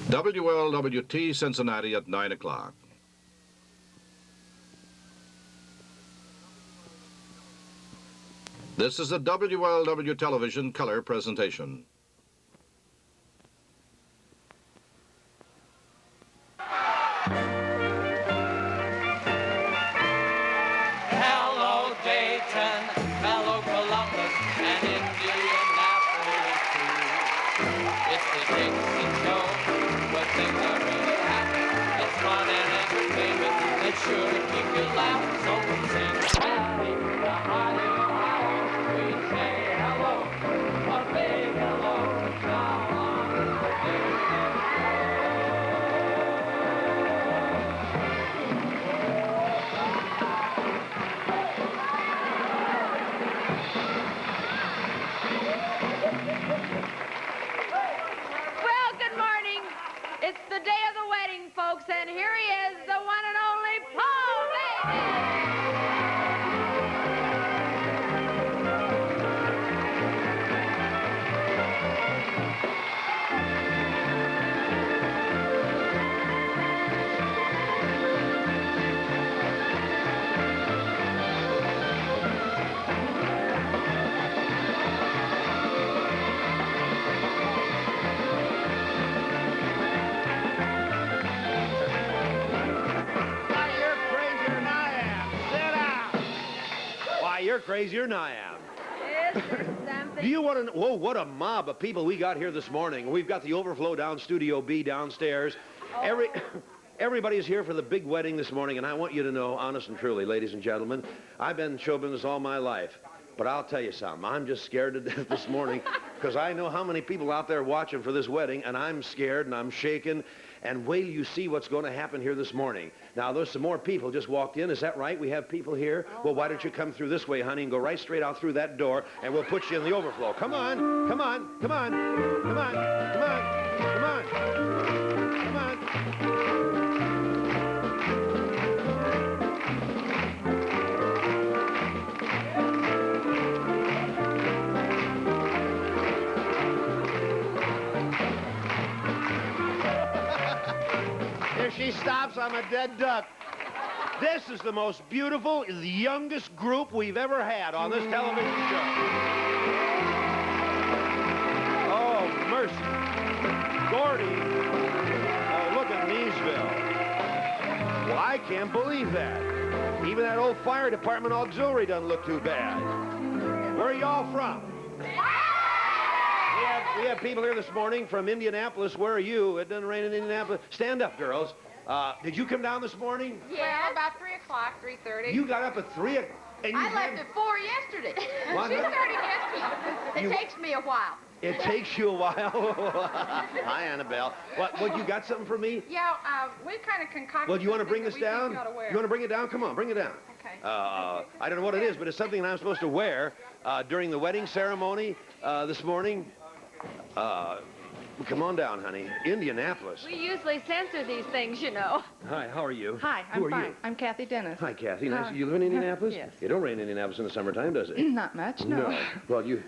WLWT Cincinnati at 9 o'clock. This is a WLW television color presentation. Hello, Dayton, hello, Columbus, and Indianapolis, too. It's the Dixon Show, where things are really happening. It's fun and entertainment. It's sure to keep you laughing. So from Cincinnati to Ohio, we say hello, a big hello. Now on the Dayton Well, good morning. It's the day of the wedding, folks, and here he is, the one and only Paul Dixon. You're crazier than I am. Is there something? Do you want to know? Whoa, what a mob of people we got here this morning. We've got the overflow down Studio B downstairs. Everybody's here for the big wedding this morning, and I want you to know, honest and truly, ladies and gentlemen, I've been in show business all my life. But I'll tell you something, I'm just scared to death this morning because I know how many people out there watching for this wedding, and I'm scared and I'm shaking. And wait till you see what's going to happen here this morning. Now, there's some more people just walked in. Is that right? We have people here? Well, why don't you come through this way, honey, and go right straight out through that door, and we'll put you in the overflow. Come on, come on, come on, come on, come on, come on, come on. If she stops, I'm a dead duck. This is the most beautiful, the youngest group we've ever had on this television show. Oh, mercy. Gordy, look at Neesville. Well, I can't believe that. Even that old fire department auxiliary doesn't look too bad. Where are y'all from? We have people here this morning from Indianapolis. Where are you? It doesn't rain in Indianapolis. Stand up, girls. Did you come down this morning? Yeah, about 3 o'clock, 3:30. You got up at 3 o'clock. I left at 4 yesterday. What? She started yesterday. It takes me a while. It takes you a while. Hi, Annabelle. What, you got something for me? Yeah, we kind of concocted. Well, do you want to something bring this that we think down? you ought to wear. You want to bring it down? Come on, bring it down. Okay. I don't know what it is, but it's something that I'm supposed to wear during the wedding ceremony this morning. Come on down, honey. Indianapolis. We usually censor these things, you know. Hi, how are you? Hi, Who I'm are fine. you? I'm Kathy Dennis. Hi, Kathy. Nice. You live in Indianapolis? Yes. It don't rain in Indianapolis in the summertime, does it? Not much, no. Well, yes,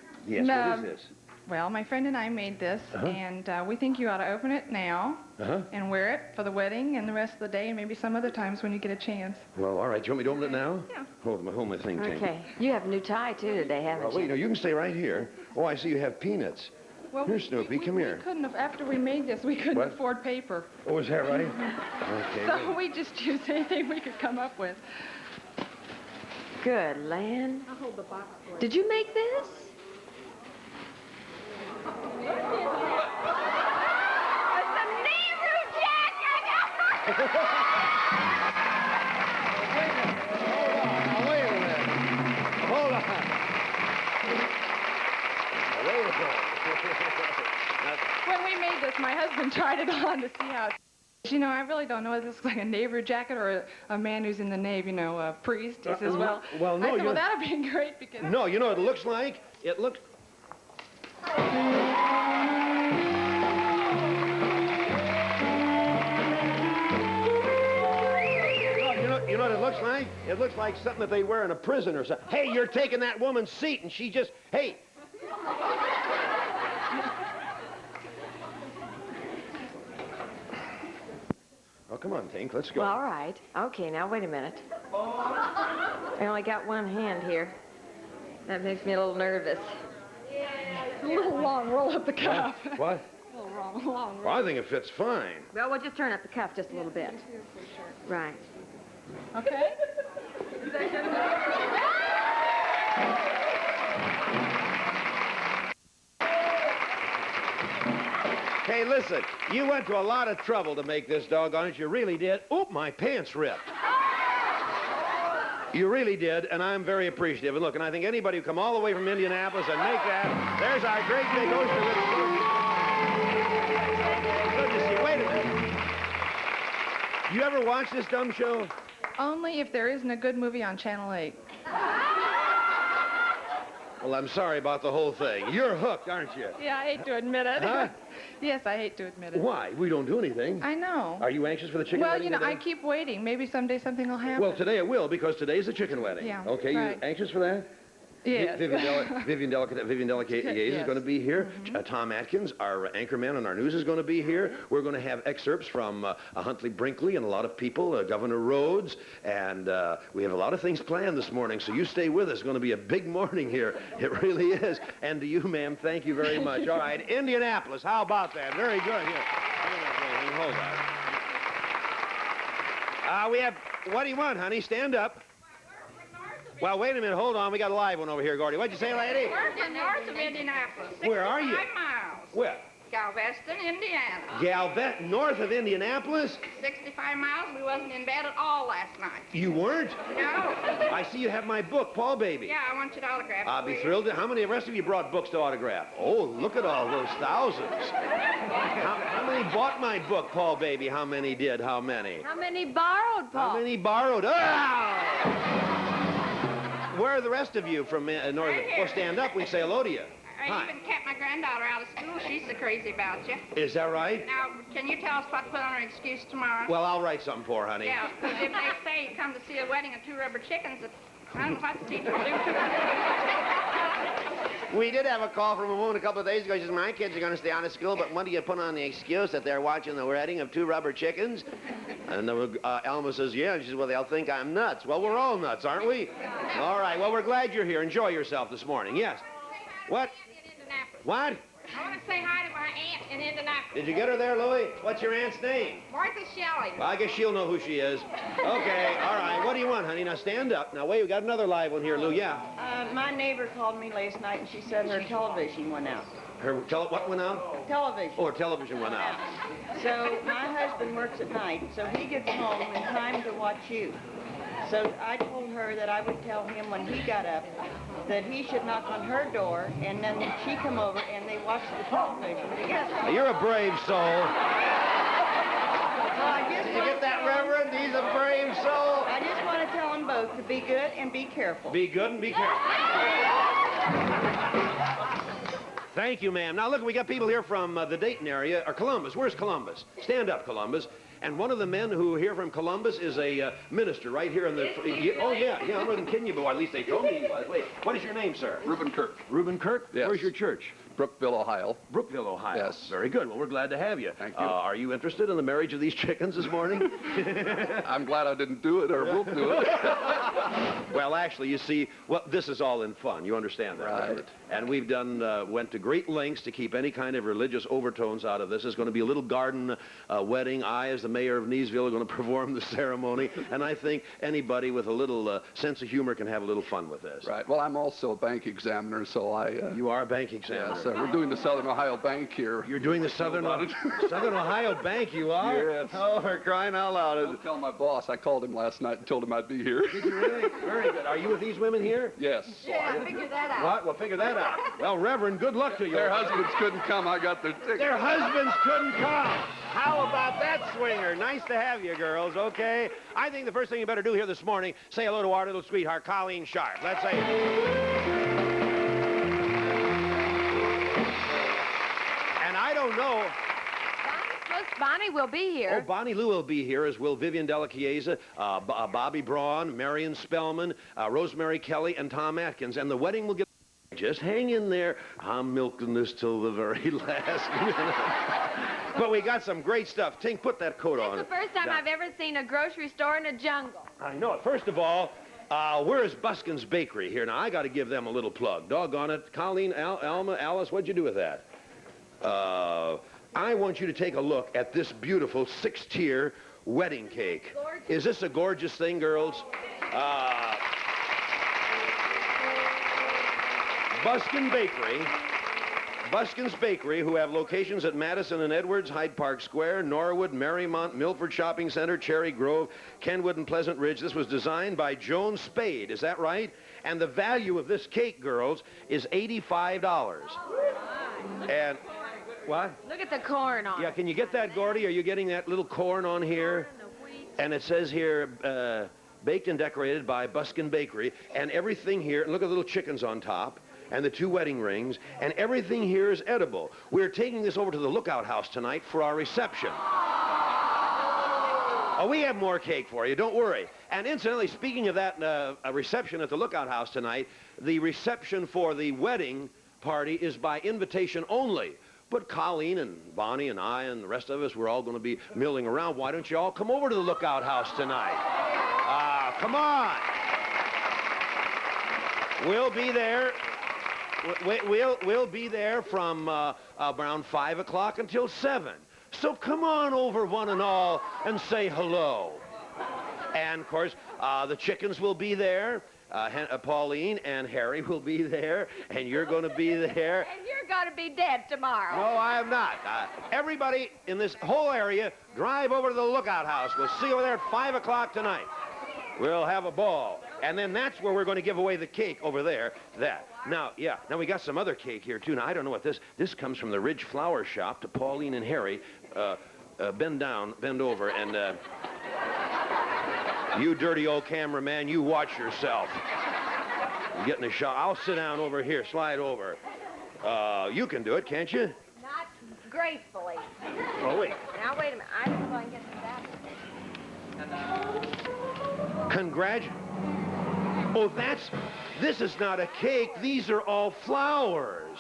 No. what is this? Well, my friend and I made this, and we think you ought to open it now and wear it for the wedding and the rest of the day and maybe some other times when you get a chance. Well, all right. You want me to open it now? Yeah. Hold my thing, Tank. Okay. You have a new tie, too, today, haven't Well, wait, you? no, you can stay right here. Oh, I see you have peanuts. Well, Here, Snoopy, come here. We couldn't have, after we made this, we couldn't What? afford paper. Oh, is that right? Okay. So wait. we just used anything we could come up with. Good land. I'll hold the box for you. Did you make this? It's a Nehru jacket! Wait a minute. Hold on. Wait a minute. When we made this, my husband tried it on to see how it... You know, I really don't know if this looks like a Nehru jacket or a man who's in the Navy, you know, a priest. He says, well, well, no, I said, well, that'd be great because... No, you know what it looks like? It looks... You know what it looks like? It looks like something that they wear in a prison or something. Hey, you're taking that woman's seat, and she just... Hey! come on, Tink, let's go. Well, all right. Okay, now wait a minute. I only got one hand here. That makes me a little nervous. A little long. Roll up the cuff. What? A little long. Well, I think it fits fine. Well, we'll just turn up the cuff just a little bit. Right. Okay. Hey, listen, you went to a lot of trouble to make this, doggone it. You really did. Oop, my pants ripped. You really did, and I'm very appreciative. And look, and I think anybody who come all the way from Indianapolis and make that, there's our great big ocean of good to see you. Wait a minute. You ever watch this dumb show? Only if there isn't a good movie on Channel 8. Well, I'm sorry about the whole thing. You're hooked, aren't you? Yeah, I hate to admit it. Huh? Yes, I hate to admit it. Why? We don't do anything. I know. Are you anxious for the chicken Well, wedding you know, today? I keep waiting. Maybe someday something will happen. Well, today it will, because today's the chicken wedding. Yeah, Okay, right. you anxious for that? Yes. Vivian Delicate's Yes. going to be here. Tom Atkins, our anchorman on our news, is going to be here. We're going to have excerpts from Huntley Brinkley and a lot of people, Governor Rhodes, and we have a lot of things planned this morning, so you stay with us. It's going to be a big morning here. It really is. And to you, ma'am, thank you very much. All right, Indianapolis, how about that? Very good. Here. Hold on. We have, what do you want, honey? Stand up. Well, wait a minute. Hold on. We got a live one over here, Gordy. What'd you say, lady? We're north of Indianapolis. Where are you? 65 miles. Where? Galveston, Indiana. Galveston, north of Indianapolis? 65 miles. We wasn't in bed at all last night. You weren't? No. I see you have my book, Paul Baby. Yeah, I want you to autograph it. I'll be please. thrilled. How many of the rest of you brought books to autograph? Oh, look at all those thousands. How many bought my book, Paul Baby? How many did? How many? How many borrowed, Paul? How many borrowed? Ah! Where are the rest of you from north? Right here. Well, stand up. We say hello to you. I Hi. even kept my granddaughter out of school. She's so crazy about you. Is that right? Now, can you tell us what to put on her excuse tomorrow? Well, I'll write something for her, honey. Yeah, because if they say you come to see a wedding of 2 rubber chickens, I don't know what the teacher will do to her. We did have a call from a woman a couple of days ago. She says, my kids are going to stay out of school, but when do you put on the excuse that they're watching the wedding of 2 rubber chickens? And Alma says, yeah. And she says, well, they'll think I'm nuts. Well, we're all nuts, aren't we? All right. Well, we're glad you're here. Enjoy yourself this morning. Yes. What? What? I want to say hi to my aunt in Indianapolis. Did you get her there, Louie? What's your aunt's name? Martha Shelley. Well, I guess she'll know who she is. Okay, all right. What do you want, honey? Now stand up. Now wait, we got another live one here, Lou. Yeah. My neighbor called me last night and she said her television went out. What went out? Television. Oh, her television went out. So my husband works at night, so he gets home in time to watch you. So I told her that I would tell him when he got up that he should knock on her door, and then she come over and they watch the television together. You're a brave soul. Did you get that, Reverend? He's a brave soul. I just want to tell them both to be good and be careful. Be good and be careful. Thank you, ma'am. Now, look, we got people here from the Dayton area, or Columbus. Where's Columbus? Stand up, Columbus. And one of the men who are here from Columbus is a minister right here in the... oh, yeah, I wasn't kidding you, but at least they told me he was. Wait, what is your name, sir? Reuben Kirk. Reuben Kirk? Yes. Where's your church? Brookville, Ohio. Brookville, Ohio. Yes. Very good. Well, we're glad to have you. Thank you. Are you interested in the marriage of these chickens this morning? I'm glad I didn't do it or will do it. Well, actually, you see, well, this is all in fun. You understand that, Right. And we've went to great lengths to keep any kind of religious overtones out of this. It's going to be a little garden wedding. I, as the mayor of Neesville, are going to perform the ceremony. And I think anybody with a little sense of humor can have a little fun with this. Right. Well, I'm also a bank examiner, so I... You are a bank examiner. Yes, we're doing the Southern Ohio Bank here. You're doing the Southern Ohio Bank, you are? Yes. Oh, we're crying out loud. Don't tell my boss. I called him last night and told him I'd be here. Did you really? Very good. Are you with these women here? Yes. Yeah, figure that out. What? Well, figure that out. Well, Reverend, good luck to you. Their husbands couldn't come. I got their tickets. Their husbands couldn't come. How about that, swinger? Nice to have you, girls, okay? I think the first thing you better do here this morning, say hello to our little sweetheart, Colleen Sharp. Let's say... And I don't know... Bonnie will be here. Oh, Bonnie Lou will be here, as will Vivian Delicate's, Bobby Braun, Marion Spellman, Rosemary Kelly, and Tom Atkins. And the wedding will get... Just hang in there. I'm milking this till the very last minute. But we got some great stuff. Tink, put that coat on. It's the first time Now, I've ever seen a grocery store in a jungle. I know it. First of all, where is Buskin's Bakery here? Now, I got to give them a little plug. Doggone it. Colleen, Alma, Alice, what'd you do with that? I want you to take a look at this beautiful 6-tier wedding cake. Gorgeous. Is this a gorgeous thing, girls? Buskin's Bakery, who have locations at Madison and Edwards, Hyde Park Square, Norwood, Marymount, Milford Shopping Center, Cherry Grove, Kenwood, and Pleasant Ridge. This was designed by Joan Spade, is that right? And the value of this cake, girls, is $85. And what? Look at the corn on Yeah, it. can you get that, Gordy? Are you getting that little corn on here? And it says here, baked and decorated by Buskin Bakery, and everything here, and look at the little chickens on top, and the 2 wedding rings, and everything here is edible. We're taking this over to the Lookout House tonight for our reception. Oh, we have more cake for you, don't worry. And incidentally, speaking of that a reception at the Lookout House tonight, the reception for the wedding party is by invitation only. But Colleen and Bonnie and I and the rest of us, we're all going to be milling around. Why don't you all come over to the Lookout House tonight? Come on. We'll be there. We'll be there from around 5 o'clock until 7. So come on over, one and all, and say hello. And, of course, the chickens will be there. Pauline and Harry will be there, and you're going to be there. And you're going to be dead tomorrow. No, I am not. Everybody in this whole area, drive over to the Lookout House. We'll see you over there at 5 o'clock tonight. We'll have a ball. And then that's where we're going to give away the cake over there. Now, we got some other cake here, too. Now, I don't know what this comes from the Ridge Flower Shop to Pauline and Harry. Bend over, and you dirty old cameraman, you watch yourself. I'm getting a shot. I'll sit down over here, slide over. You can do it, can't you? Not gracefully. Oh, wait. Now, wait a minute. I don't know if I can get to that. Oh, this is not a cake. These are all flowers.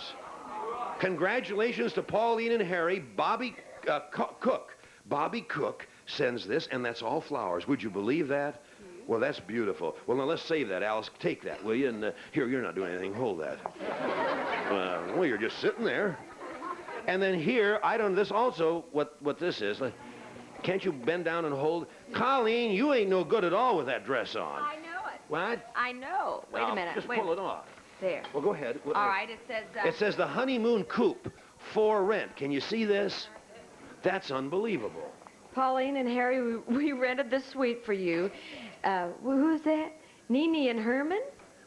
Congratulations to Pauline and Harry. Bobby Cook. Bobby Cook sends this, and that's all flowers. Would you believe that? Well, that's beautiful. Well, now let's save that. Alice, take that, will you? And here, you're not doing anything. Hold that. Well, you're just sitting there. And then here, I don't know this also, what this is. Can't you bend down and hold? Colleen, you ain't no good at all with that dress on. I know it. What? I know. Wait a minute. Just Wait. pull it off. There. Well, go ahead. All right, it says... It says the honeymoon coupe for rent. Can you see this? That's unbelievable. Pauline and Harry, we rented this suite for you. Who's that? Nene and Herman?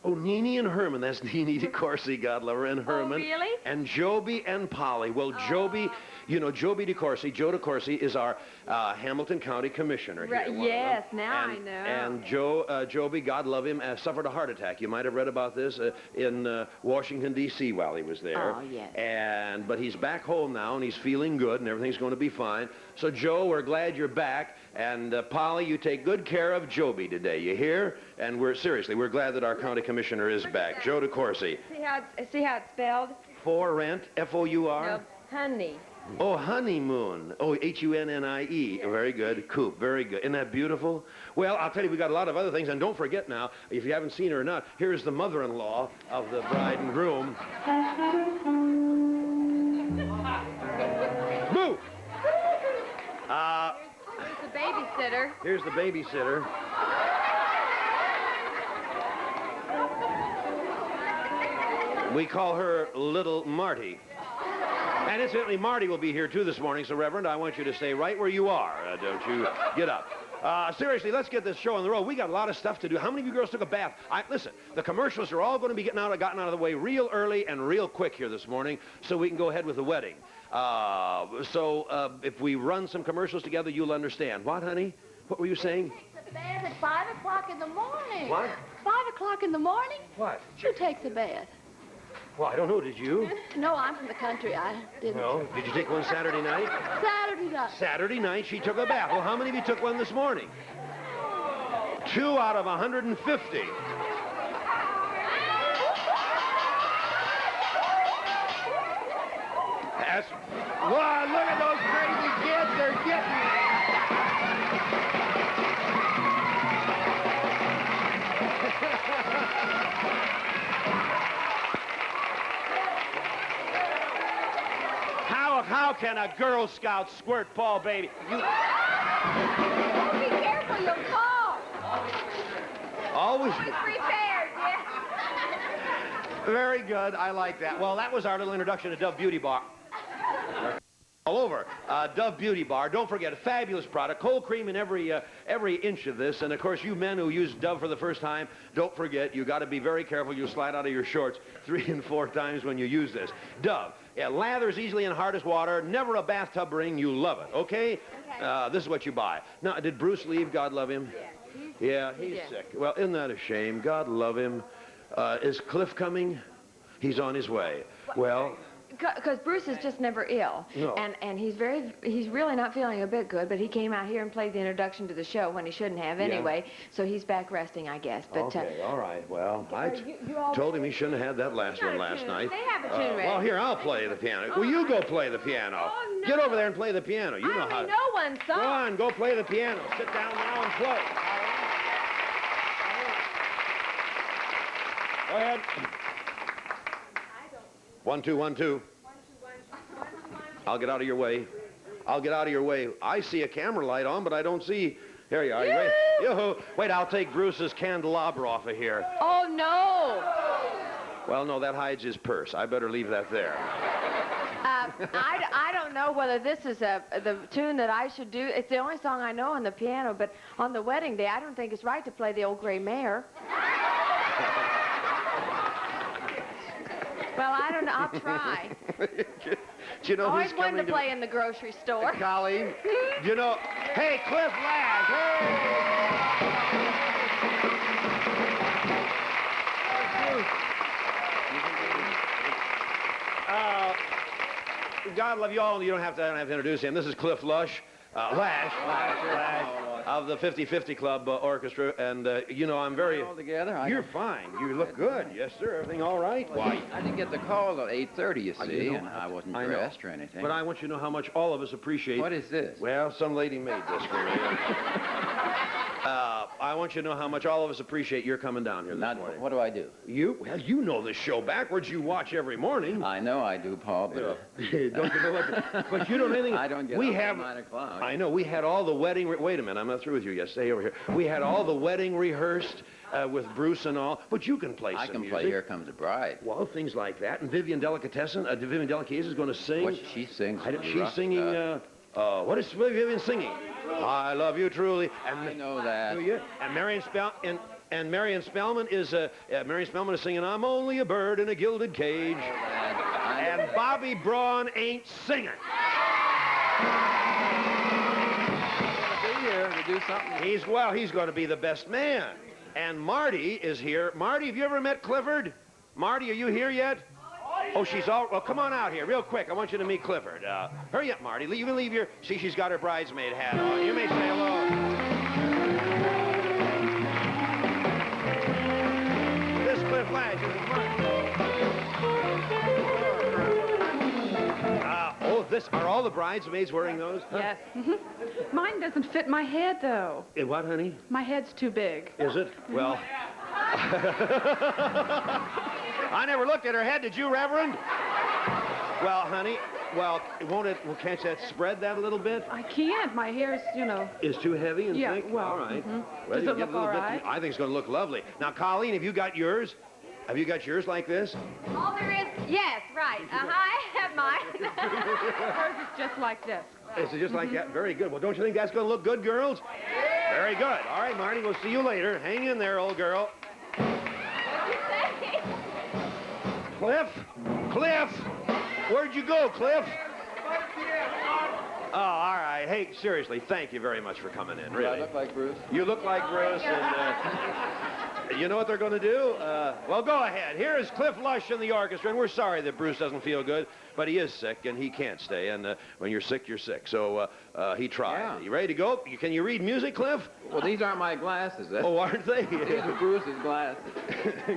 Oh, Nene and Herman. That's Nene DeCourcy, God love her, and Herman. Oh, really? And Joby and Polly. Well, Joby, you know, Joby DeCourcy, Joe DeCourcy is our Hamilton County Commissioner here. Right, yes, now I know. And Joby, God love him, suffered a heart attack. You might have read about this in Washington, D.C. while he was there. Oh, yes. But he's back home now, and he's feeling good, and everything's going to be fine. So, Joe, we're glad you're back. And, Polly, you take good care of Joby today, you hear? And we're glad that our county commissioner is back. Joe DeCourcy. See how it's spelled? For rent, F-O-U-R? No, honey. Oh, honeymoon. Oh, H-U-N-N-I-E. Very good. Coop. Very good. Isn't that beautiful? Well, I'll tell you, we got a lot of other things. And don't forget now, if you haven't seen her or not, here's the mother-in-law of the bride and groom. Boo! Here's the babysitter. Here's the babysitter. We call her Little Marty. And incidentally, Marty will be here, too, this morning. So, Reverend, I want you to stay right where you are. Don't you get up. Seriously, let's get this show on the road. We got a lot of stuff to do. How many of you girls took a bath? Listen, the commercials are all going to be gotten out of the way real early and real quick here this morning so we can go ahead with the wedding. If we run some commercials together, you'll understand. What, honey? What were you saying? Takes a bath at 5 o'clock in the morning. What? 5 o'clock in the morning? What? Who takes a bath? Well, I don't know. Did you? No, I'm from the country. I didn't. No. Did you take one Saturday night? Saturday night. Saturday night, she took a bath. Well, how many of you took one this morning? 2 out of 150. Wow, look at those crazy they're getting me. How can a Girl Scout squirt Paul, baby? You... Oh, be careful, you'll fall. Always Prepared, yeah. very good. I like that. Well, that was our little introduction to Dove Beauty Bar. All over. Dove Beauty Bar. Don't forget, a fabulous product. Cold cream in every inch of this. And, of course, you men who use Dove for the first time, don't forget, you got to be very careful. You slide out of your shorts 3 and 4 times when you use this. Dove. Yeah, lathers easily in hardest water. Never a bathtub ring. You love it, okay? This is what you buy. Now, did Bruce leave? God love him? Yeah, he's sick. Well, isn't that a shame? God love him. Is Cliff coming? He's on his way. Well... Because Bruce is just never ill, No. and he's really not feeling a bit good. But he came out here and played the introduction to the show when he shouldn't have anyway. So he's back resting, I guess. But okay, all right. Well, I told him he shouldn't have had that last one last night. They have a tune ready. Well, here, I'll play the piano. Well, you go play the piano. Oh, no. Get over there and play the piano. You know I how. only know one song. Go on, go play the piano. Sit down now and play. Go ahead. 1, 2, 1, 2. I'll get out of your way. I'll get out of your way. I see a camera light on, but I don't see. Here you are. You ready? Yoo-hoo. Wait, I'll take Bruce's candelabra off of here. Oh, no. Well, no, that hides his purse. I better leave that there. I don't know whether this is the tune that I should do. It's the only song I know on the piano, but on the wedding day, I don't think it's right to play the Old Gray Mare. Well, I don't know. I'll try. Do you know Always who's wanted coming to play in the grocery store. Colleen, do you know? Hey, Cliff Lash. God love you all. You don't have to. I don't have to introduce him. This is Cliff Lash of the 50-50 Club Orchestra, and you know I'm very. All together. You're fine. You look good. Yes, sir. Everything all right? Why? I didn't get the call till 8:30. You see, know, and I wasn't I know. dressed or anything. But I want you to know how much all of us appreciate. What is this? Well, some lady made this for me. I want you to know how much all of us appreciate your coming down here this morning. What do I do? Well, you know this show backwards. You watch every morning. I know I do, Paul, but... don't you know what? But you don't know anything. I don't get up at 9 o'clock. I know. We had all the wedding... Wait a minute. I'm not through with you yet. Stay over here. We had all the wedding rehearsed with Bruce and all. But you can play some music. I can play Here Comes the Bride. Well, things like that. And Vivian Delicatessen, Vivian Delicatessen is going to sing. What she sings? She's singing... what is Vivian singing? I love you truly. And I know that. Do you? And Marion Spellman is singing I'm only a bird in a gilded cage. And Bobby Braun ain't singing. Be here to do something. He's going to be the best man. And Marty is here. Marty, have you ever met Clifford? Marty, are you here yet? Oh, she's all... Well, come on out here real quick. I want you to meet Clifford. Hurry up, Marty. You can leave your... See, she's got her bridesmaid hat on. You may say hello. This is Cliff Lash. Are all the bridesmaids wearing those? Huh? Yes. Mine doesn't fit my head, though. What, honey? My head's too big. Is it? Well... I never looked at her head. Did you, Reverend? Well, honey, can't that spread that a little bit? I can't. My hair's, Is too heavy and yeah, thick? well, all right. Well, Does it look all right? I think it's going to look lovely. Now, Colleen, have you got yours? Have you got yours like this? All there is, yes, right. I have mine. Hers is just like this. Is it just like that? Very good. Well, don't you think that's going to look good, girls? Very good. All right, Marty, we'll see you later. Hang in there, old girl. Cliff! Where'd you go, Cliff? Oh, all right. Hey, seriously, thank you very much for coming in, really. Do I look like Bruce? You look like Bruce, and you know what they're going to do? Well, go ahead. Here is Cliff Lush in the orchestra, and we're sorry that Bruce doesn't feel good, but he is sick, and he can't stay, and when you're sick, you're sick. So he tried. Yeah. You ready to go? Can you read music, Cliff? Well, these aren't my glasses. Oh, aren't they? These are Bruce's glasses.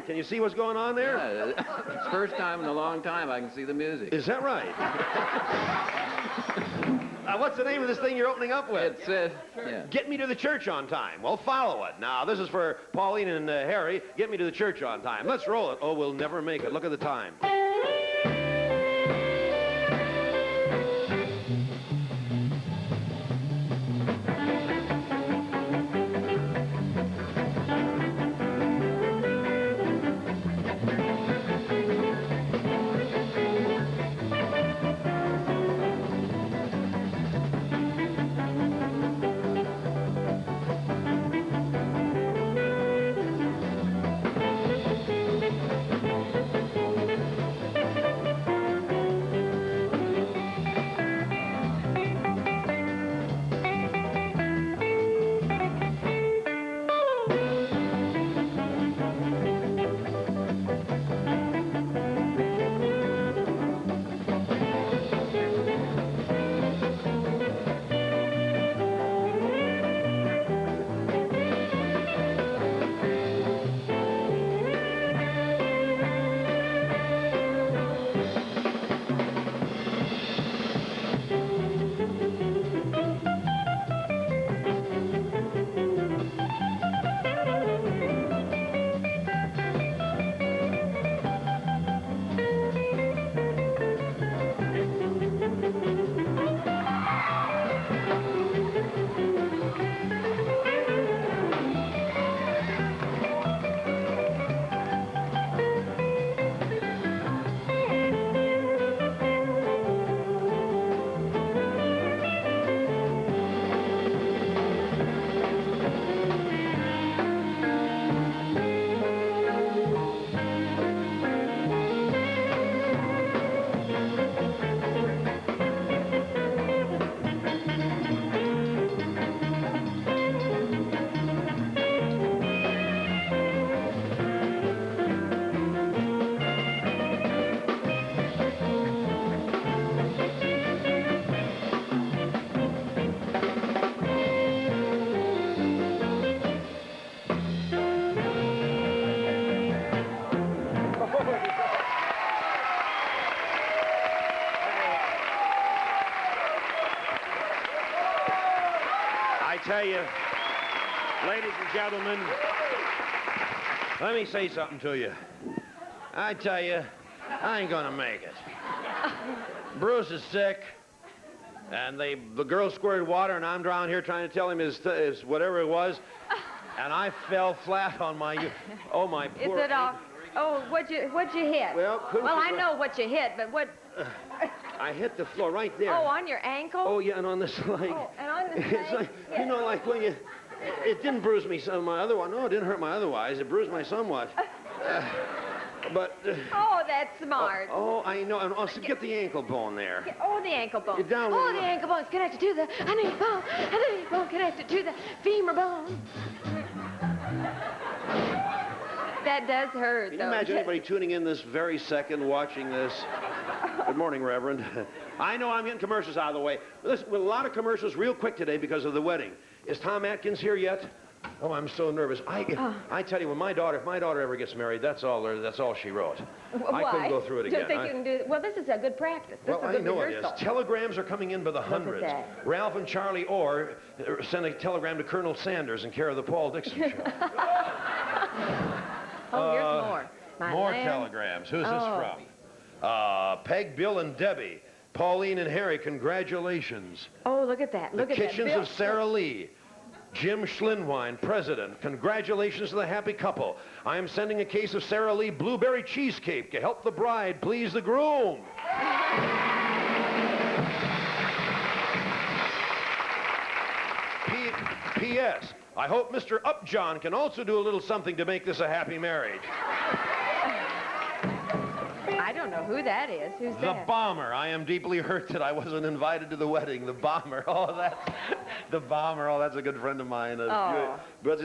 Can you see what's going on there? Yeah, it's the first time in a long time I can see the music. Is that right? What's the name of this thing you're opening up with? It's, yeah. Get me to the church on time. Well, follow it. Now, this is for Pauline and Harry. Get me to the church on time. Let's roll it. Oh, we'll never make it. Look at the time. I tell you, ladies and gentlemen, let me say something to you. I tell you, I ain't gonna make it. Bruce is sick, and the girl squirted water, and I'm down here trying to tell him his whatever it was, and I fell flat on my, oh my poor. Is it all? Oh, what'd you hit? Well, I know what you hit, but what? I hit the floor right there. Oh, on your ankle? Oh, yeah, and on this leg. Oh, and on this It's leg? like, you know, like when you, it didn't bruise me my other one. No, it didn't hurt my otherwise. It bruised my somewhat. But. Oh, that's smart. Oh, I know. And also get the ankle bone there. Oh, the ankle bone. Get down Oh, the ankle bone is connected to the knee bone. And the knee bone connected to the femur bone. That does hurt, Can though. you imagine anybody tuning in this very second watching this? Good morning, Reverend. I know I'm getting commercials out of the way. Listen, with a lot of commercials real quick today because of the wedding. Is Tom Atkins here yet? Oh, I'm so nervous. I tell you, if my daughter ever gets married, that's all she wrote. Why? I couldn't go through it again. Don't think you can do it? Well, this is a good practice. This is a I good know rehearsal. it is. Telegrams are coming in by the hundreds. that. Ralph and Charlie Orr sent a telegram to Colonel Sanders in care of the Paul Dixon Show. Oh, here's more. My More land. telegrams. Who's this from? Peg, Bill, and Debbie. Pauline and Harry, congratulations. Oh, look at that. Look the at that. Kitchens Bill- of Sarah Lee. Jim Schlinwine, President. Congratulations to the happy couple. I am sending a case of Sarah Lee blueberry cheesecake to help the bride please the groom. P.S. I hope Mr. Upjohn can also do a little something to make this a happy marriage. I don't know who that is. Who's The that? Bomber. I am deeply hurt that I wasn't invited to the wedding. The Bomber. Oh, the Bomber. Oh, that's a good friend of mine. Oh. But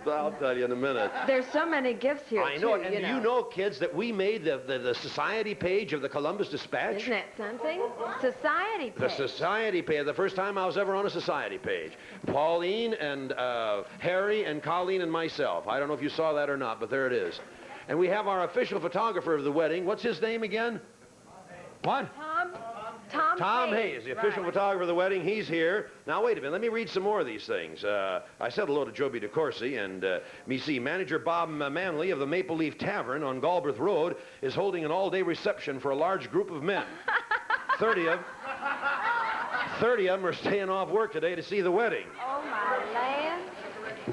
I'll tell you in a minute. There's so many gifts here, I know too, it. And do you know, kids, that we made the society page of the Columbus Dispatch? Isn't that something? Society The page. society page. The first time I was ever on a society page. Pauline and Harry and Colleen and myself. I don't know if you saw that or not, but there it is. And we have our official photographer of the wedding. What's his name again? What? Tom? Tom Hayes, the official right. photographer of the wedding, he's here. Now, wait a minute. Let me read some more of these things. I said hello to Joby DeCourcy, and me see manager Bob Manley of the Maple Leaf Tavern on Galbraith Road is holding an all-day reception for a large group of men. 30 of them are staying off work today to see the wedding. Oh, my land.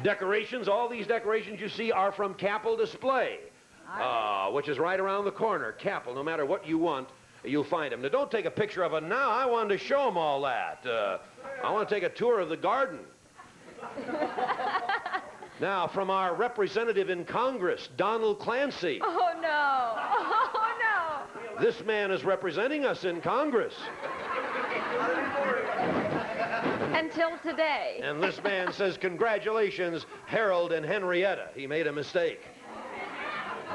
Decorations, all these decorations you see are from Capel Display, which is right around the corner. Capel, no matter what you want, you'll find them. Now, don't take a picture of it now. I wanted to show them all that. I want to take a tour of the garden. Now, from our representative in Congress, Donald Clancy. Oh, no. Oh, no. This man is representing us in Congress. Until today. And this man says, congratulations, Harold and Henrietta. He made a mistake.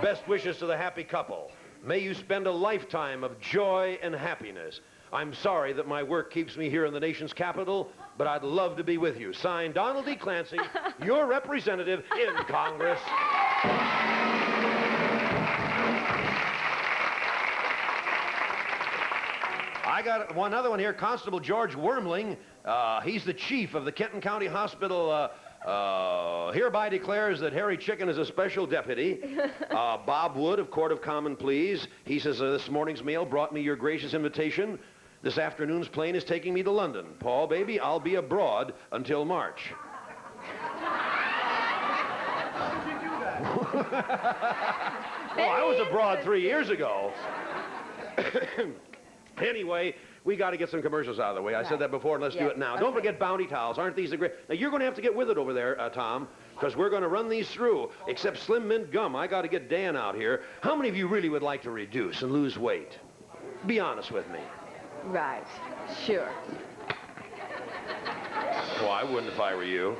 Best wishes to the happy couple. May you spend a lifetime of joy and happiness. I'm sorry that my work keeps me here in the nation's capital, but I'd love to be with you. Signed, Donald D. Clancy, your representative in Congress. I got one other one here, Constable George Wormling. He's the chief of the Kenton County Hospital. Hereby declares that Harry Chicken is a special deputy. Bob Wood of Court of Common Pleas. He says, this morning's mail brought me your gracious invitation. This afternoon's plane is taking me to London. Paul, baby, I'll be abroad until March. Well, I was abroad 3 years ago. Anyway, we got to get some commercials out of the way. I said that before, and let's do it now. Don't forget Bounty Towels. Aren't these the great? Now, you're going to have to get with it over there, Tom, because we're going to run these through, except Slim Mint Gum. I got to get Dan out here. How many of you really would like to reduce and lose weight? Be honest with me. Right. Sure. Well, I wouldn't if I were you.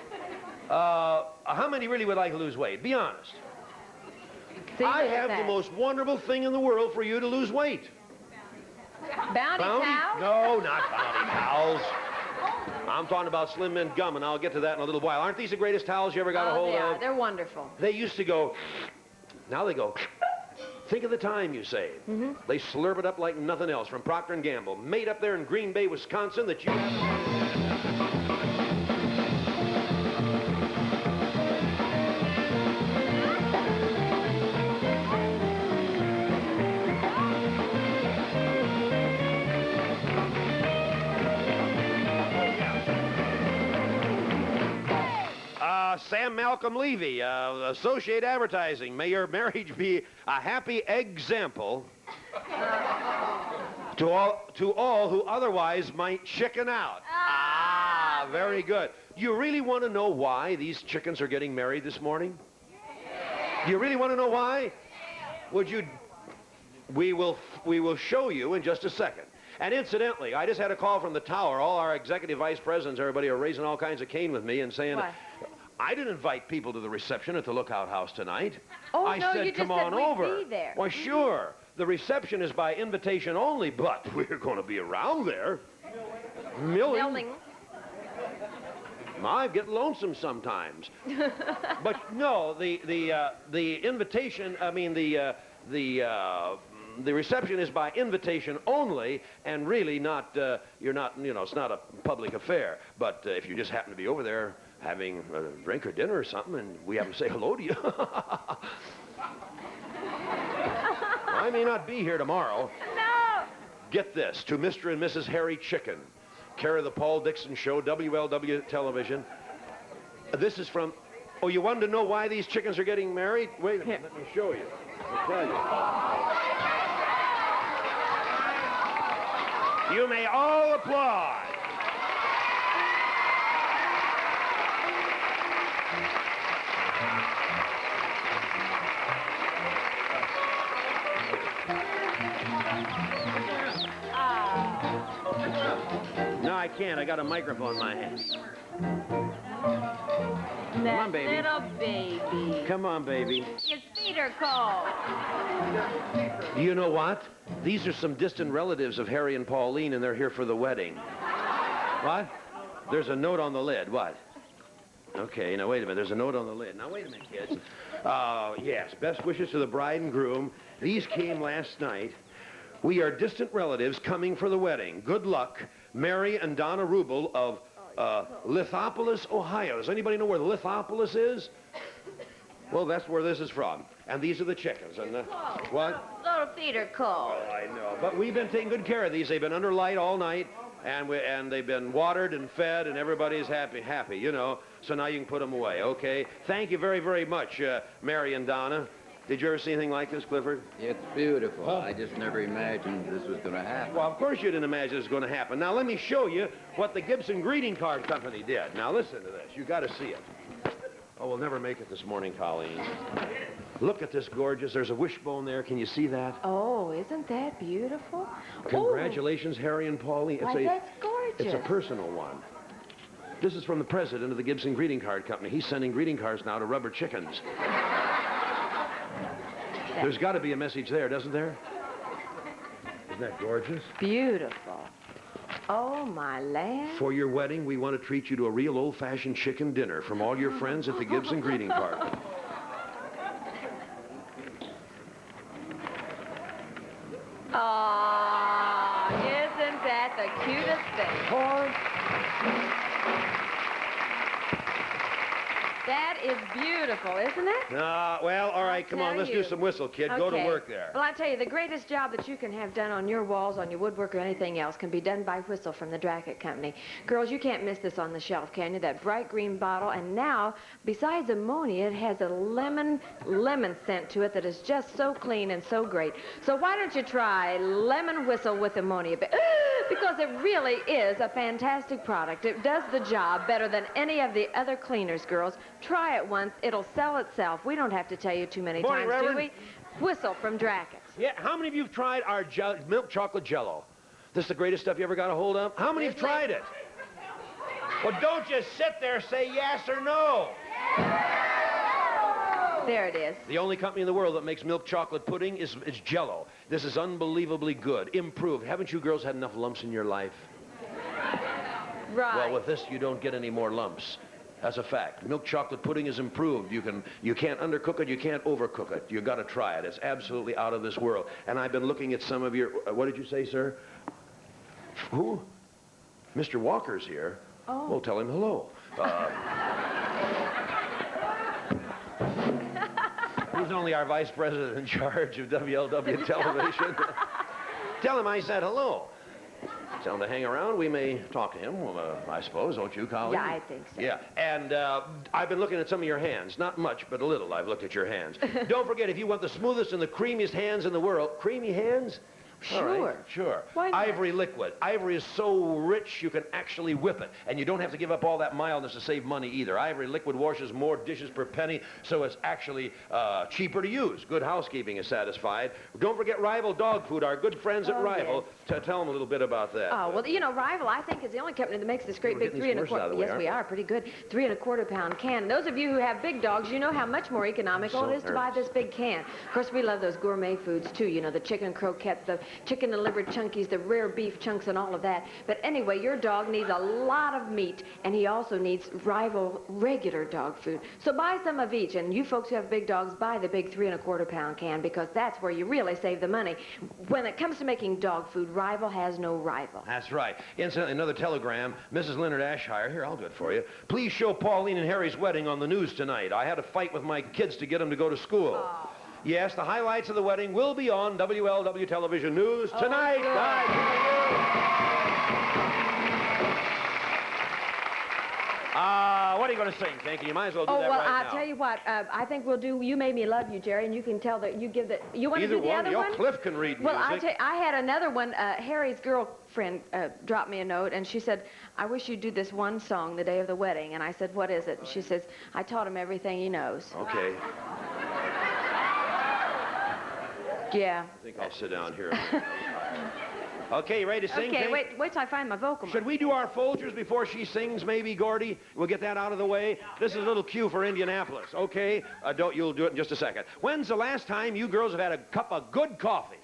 How many really would like to lose weight? Be honest. I have the most wonderful thing in the world for you to lose weight. Bounty towels? No, not Bounty Towels. I'm talking about Slim Mint Gum, and I'll get to that in a little while. Aren't these the greatest towels you ever got a hold of? They're wonderful. They used to go, now they go, think of the time you save. They slurp it up like nothing else from Procter & Gamble, made up there in Green Bay, Wisconsin, that you haven't... Sam Malcolm Levy, Associate Advertising. May your marriage be a happy example to all who otherwise might chicken out. Ah, very good. You really want to know why these chickens are getting married this morning? Do you really want to know why? Would you? We will show you in just a second. And incidentally, I just had a call from the tower. All our executive vice presidents, everybody are raising all kinds of cane with me and saying, why? I didn't invite people to the reception at the Lookout House tonight. Oh, I no, said, you just come said on we'd over. be there. Why, sure. The reception is by invitation only, but we're going to be around there. Milling. I get lonesome sometimes. But no, the invitation, I mean, the reception is by invitation only, and really not, you're not, you know, it's not a public affair. But if you just happen to be over there having a drink or dinner or something, and we happen to say hello to you. I may not be here tomorrow. No! Get this, to Mr. and Mrs. Harry Chicken, care of the Paul Dixon Show, WLW Television. This is from, oh, you wanted to know why these chickens are getting married? Wait a minute, let me show you. I'll tell you. You may all applaud. No, I can't. I got a microphone in my hand. Come on, baby. Little baby. Come on, baby. His feet are cold. You know what? These are some distant relatives of Harry and Pauline, and they're here for the wedding. What? There's a note on the lid. What? Okay, now wait a minute. There's a note on the lid. Now wait a minute, kids. Yes, best wishes to the bride and groom. These came last night. We are distant relatives coming for the wedding. Good luck, Mary and Donna Rubel of Lithopolis, Ohio. Does anybody know where Lithopolis is? Well, that's where this is from. And these are the chickens. And what? Little feet are cold. Oh, I know. But we've been taking good care of these. They've been under light all night, and they've been watered and fed, and everybody's happy, you know. So now you can put them away, okay? Thank you very, very much, Mary and Donna. Did you ever see anything like this, Clifford? It's beautiful. I just never imagined this was going to happen. Well, of course you didn't imagine this was going to happen. Now, let me show you what the Gibson Greeting Card Company did. Now, listen to this. You got to see it. Oh, we'll never make it this morning, Colleen. Look at this gorgeous. There's a wishbone there. Can you see that? Oh, isn't that beautiful? Congratulations, Harry and Pauline. Why, that's gorgeous. It's a personal one. This is from the president of the Gibson Greeting Card Company. He's sending greeting cards now to rubber chickens. There's got to be a message there, doesn't there? Isn't that gorgeous? Beautiful. Oh, my land. For your wedding, we want to treat you to a real old-fashioned chicken dinner from all your friends at the Gibson Greeting Card. Oh, isn't that the cutest thing? That is beautiful, isn't it? Well, all right, come on, let's do some whistle, kid. Okay. Go to work there. Well, I tell you, the greatest job that you can have done on your walls, on your woodwork, or anything else can be done by Whistle from the Dracket Company. Girls, you can't miss this on the shelf, can you? That bright green bottle, and now, besides ammonia, it has a lemon scent to it that is just so clean and so great. So why don't you try Lemon Whistle with ammonia? Because it really is a fantastic product. It does the job better than any of the other cleaners, girls. Try it once. It'll sell itself. We don't have to tell you too many Morning, times, Reverend. do we? Whistle from Drackett's. Yeah, how many of you have tried our milk chocolate jello? This is the greatest stuff you ever got a hold of? How many have tried it? Well, don't just sit there, say yes or no. There it is. The only company in the world that makes milk chocolate pudding is Jell-O. This is unbelievably good, improved. Haven't you girls had enough lumps in your life? Right. Well, with this, you don't get any more lumps. That's a fact. Milk chocolate pudding is improved. You can't undercook it, you can't overcook it. You got to try it. It's absolutely out of this world. And I've been looking at some of your, what did you say, sir? Who? Mr. Walker's here. Oh. Well, tell him hello. He's only our vice president in charge of WLW television. Tell him I said hello. Tell him to hang around. We may talk to him, I suppose, don't you, Colleen? Yeah, I think so. Yeah, and I've been looking at some of your hands. Not much, but a little. I've looked at your hands. Don't forget, if you want the smoothest and the creamiest hands in the world, creamy hands? Sure. All right, sure. Why not? Ivory liquid. Ivory is so rich you can actually whip it. And you don't have to give up all that mildness to save money either. Ivory liquid washes more dishes per penny, so it's actually cheaper to use. Good housekeeping is satisfied. Don't forget Rival Dog Food, our good friends at Rival. Yes. Tell them a little bit about that. Oh, well, you know, Rival, I think, is the only company that makes this great big 3 1/4. Yes, we are. Pretty good. 3 1/4 pound can. And those of you who have big dogs, you know how much more economical it is to buy this big can. Of course, we love those gourmet foods, too. You know, the chicken croquettes, the chicken delivered chunkies, the rare beef chunks, and all of that. But anyway, your dog needs a lot of meat, and he also needs Rival regular dog food. So buy some of each. And you folks who have big dogs, buy the big 3 1/4 pound can, because that's where you really save the money. When it comes to making dog food, Rival has no rival. That's right. Incidentally, another telegram. Mrs. Leonard Ashire, here, I'll do it for you. Please show Pauline and Harry's wedding on the news tonight. I had a fight with my kids to get them to go to school. Oh. Yes, the highlights of the wedding will be on WLW Television News tonight. What are you going to sing, Pinky? You might as well do that right now. I'll tell you what. I think we'll do You Made Me Love You, Jerry, and you can tell that you give the... You want to do the other one? Cliff can read music. Well, I'll tell you, I had another one. Harry's girlfriend dropped me a note, and she said, I wish you'd do this one song the day of the wedding. And I said, what is it? And she says, I taught him everything he knows. Okay. Yeah. I think I'll sit down here. Okay, you ready to sing? Okay, wait till I find my vocal mark. Should we do our Folgers before she sings, maybe, Gordy? We'll get that out of the way. This is a little cue for Indianapolis, okay? You'll do it in just a second. When's the last time you girls have had a cup of good coffee?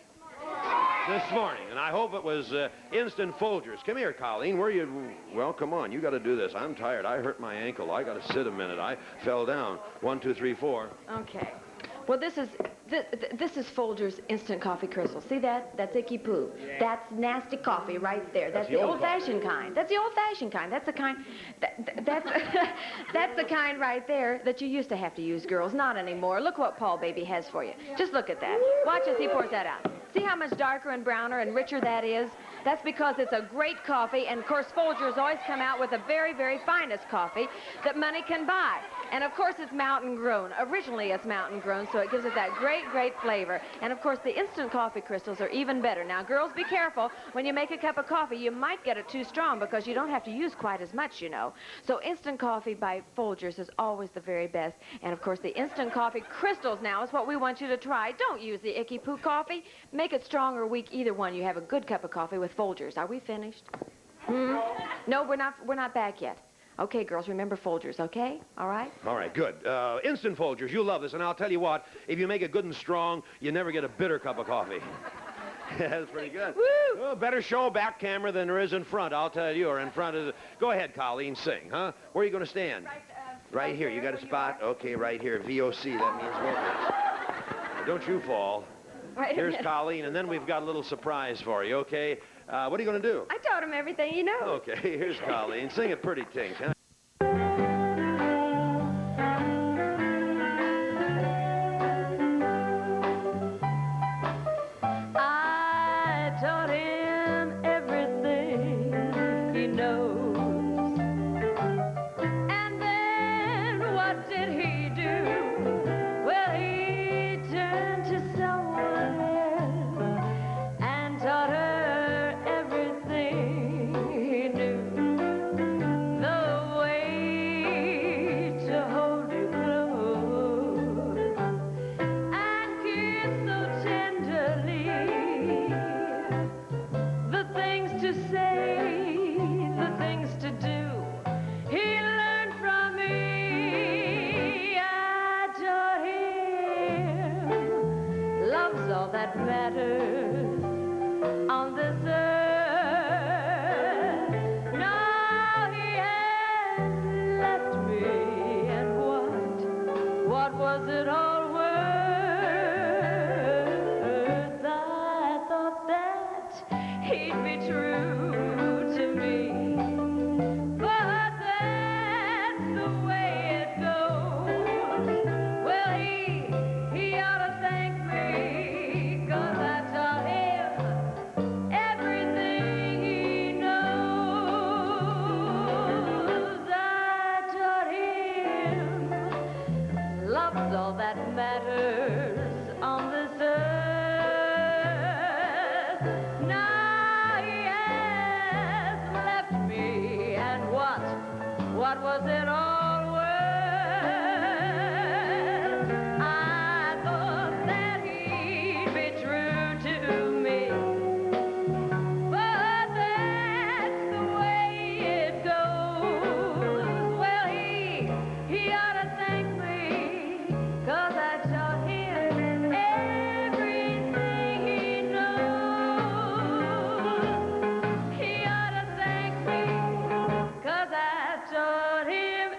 This morning, and I hope it was instant Folgers. Come here, Colleen. Where you? Well, come on. You got to do this. I'm tired. I hurt my ankle. I got to sit a minute. I fell down. 1, 2, 3, 4. Okay. Well, this is This is Folgers Instant Coffee Crystal. See that? That's icky poo. That's nasty coffee right there. That's the old-fashioned kind. That's the old-fashioned kind. That's the kind. That's the kind right there that you used to have to use, girls. Not anymore. Look what Paul baby has for you. Just look at that. Watch as he pours that out. See how much darker and browner and richer that is? That's because it's a great coffee, and of course Folgers always come out with the very, very finest coffee that money can buy. And of course it's mountain grown. Originally it's mountain grown, so it gives it that great, great flavor. And of course the instant coffee crystals are even better. Now girls, be careful. When you make a cup of coffee, you might get it too strong because you don't have to use quite as much, you know. So instant coffee by Folgers is always the very best. And of course the instant coffee crystals now is what we want you to try. Don't use the icky poo coffee. Make it strong or weak, either one. You have a good cup of coffee with Folgers. Are we finished? No, we're not back yet. Okay, girls, remember Folgers, okay? All right? All right, good. Instant Folgers, you'll love this. And I'll tell you what, if you make it good and strong, you never get a bitter cup of coffee. That's pretty good. Woo! Oh, better show back camera than there is in front, I'll tell you. Or in front of the... Go ahead, Colleen, sing, huh? Where are you going to stand? Right here. You got a spot? Okay, right here. VOC, that means vocals. Don't you fall. Here's Colleen, and then we've got a little surprise for you, okay? What are you going to do? I told him everything you know. Okay, here's Colleen. Sing it pretty tink, huh? I taught him everything he knows. And then what did he do? Well, he turned to someone else and taught her everything he knew. The way to hold you close and kiss so tenderly. The things to say, the things to do, he learned from me. I taught him love's all that matters on this earth. Now he has left me, and what was it all worth? I thought that he'd be true to me, but that's the way it goes. Well, he ought to thank me, 'cause I taught him everything he knows. I taught him love's all that matters on this earth. Now he has left me, and what was it all worth? I thought that he'd be true to me, but that's the way it goes. Well, he ought to thank me, 'cause I taught him everything he knows. He ought to thank me, 'cause I taught him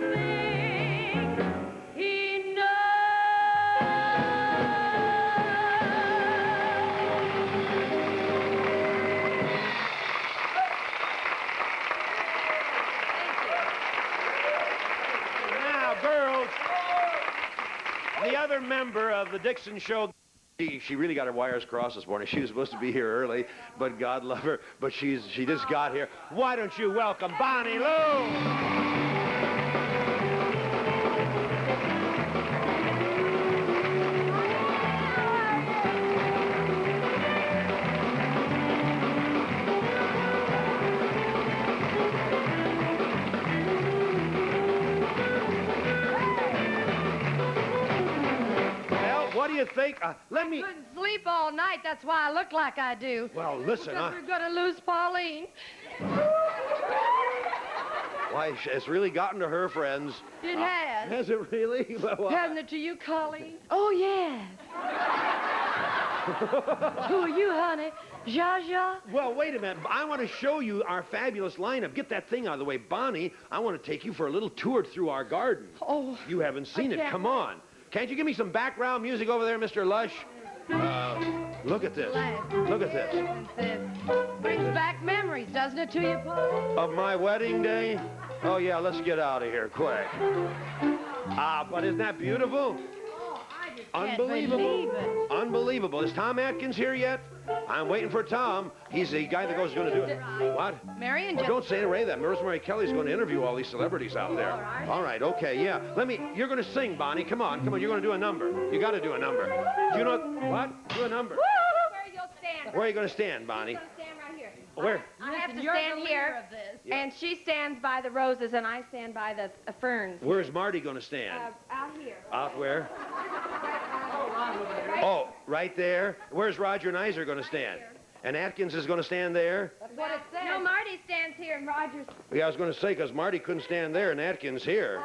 everything he knows. Now, girls, the other member of the Dixon Show, she really got her wires crossed this morning. She was supposed to be here early, but God love her, but she just got here. Why don't you welcome Bonnie Lou? Well, what do you think? Let me... Couldn't sleep all night. That's why I look like I do. Well, listen, Because we're going to lose Pauline. Why, it's really gotten to her, friends. It has. Has it really? Well, Hasn't it to you, Colleen? Oh, yes. Who are you, honey? Zsa Zsa? Well, wait a minute. I want to show you our fabulous lineup. Get that thing out of the way. Bonnie, I want to take you for a little tour through our garden. Oh. You haven't seen it. can't Come on. Can't you give me some background music over there, Mr. Lush? Look at this. Look at this. Brings back memories, doesn't it, to you, Paul? Of my wedding day? Oh, yeah, let's get out of here quick. But isn't that beautiful? Unbelievable. Unbelievable. Is Tom Atkins here yet? I'm waiting for Tom. He's the guy that goes going to do it. What? Mary and Don't say Ray that. Rosemary Kelly's going to interview all these celebrities out there. All right, okay, yeah. You're going to sing, Bonnie. Come on, you're going to do a number. You got to do a number. Do you know what? Do a number. Where you'll stand. Where are you going to stand, Bonnie? I'm going to stand right here. Where? I have to stand here, and she stands by the roses, and I stand by the ferns. Where's Marty going to stand? Out here. Out where? Oh, right there. Where's Roger and Iser going to stand? And Atkins is going to stand there? That's what it says. No, Marty stands here, and Roger's... Yeah, I was going to say, because Marty couldn't stand there, and Atkins here.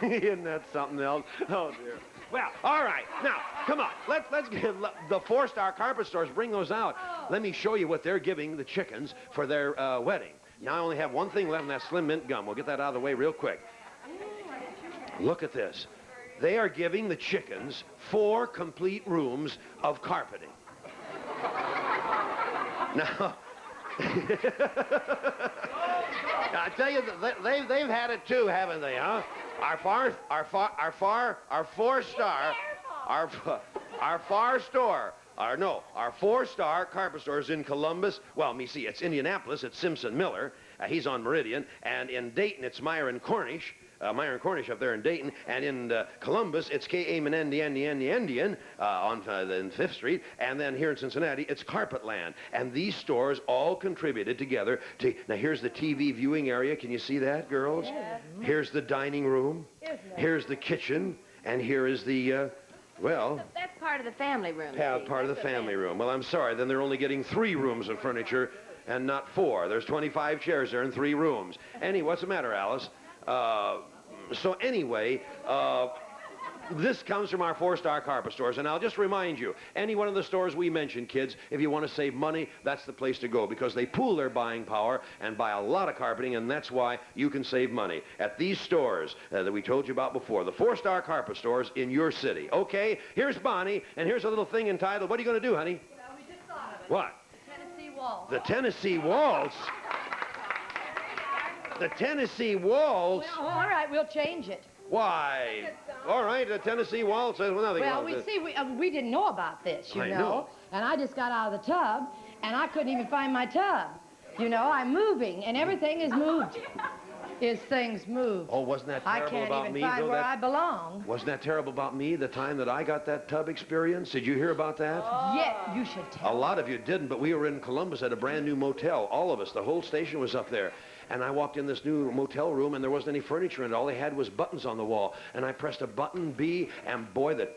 Isn't that something else? Oh, dear. Well, all right. Now, come on. Let's get the 4-star carpet stores. Bring those out. Let me show you what they're giving the chickens for their wedding. Now I only have one thing left, and that's Slim Mint gum. We'll get that out of the way real quick. Look at this. They are giving the chickens 4 complete rooms of carpeting. Now, I tell you, they've had it too, haven't they, huh? Our 4-star carpet store is in Columbus. Well, me see, it's Indianapolis. It's Simpson Miller. He's on Meridian. And in Dayton, it's Myron Cornish. Myron Cornish up there in Dayton. And in Columbus, it's K.A. Menendian on 5th Street. And then here in Cincinnati, it's Carpetland. And these stores all contributed together to... Now, here's the TV viewing area. Can you see that, girls? Yes. Here's the dining room. Here's the kitchen. And here is the... Well... That's part of the family room. Yeah, part of the family room. Well, I'm sorry. Then they're only getting 3 rooms of furniture and not 4. There's 25 chairs there in 3 rooms. Anyway, what's the matter, Alice? So anyway, this comes from our 4-star carpet stores. And I'll just remind you, any one of the stores we mentioned, kids, if you want to save money, that's the place to go because they pool their buying power and buy a lot of carpeting, and that's why you can save money at these stores that we told you about before, the 4-star carpet stores in your city. Okay, here's Bonnie, and here's a little thing entitled, what are you going to do, honey? Well, we just thought of it. What? Tennessee waltz. The Tennessee waltz? The Tennessee waltz? Well, all right, we'll change it. Why? All right, the Tennessee waltz. Well, nothing well, wrong with we didn't know about this, you I know. And I just got out of the tub, and I couldn't even find my tub. You know, I'm moving, and everything is moved. Things move. Oh, wasn't that terrible about me? I can't even find where I belong. Wasn't that terrible about me the time that I got that tub experience? Did you hear about that? Yeah, you should tell. A lot of you didn't, but we were in Columbus at a brand new motel. All of us, the whole station was up there. And I walked in this new motel room, and there wasn't any furniture in it. All they had was buttons on the wall. And I pressed a button, B, and boy, the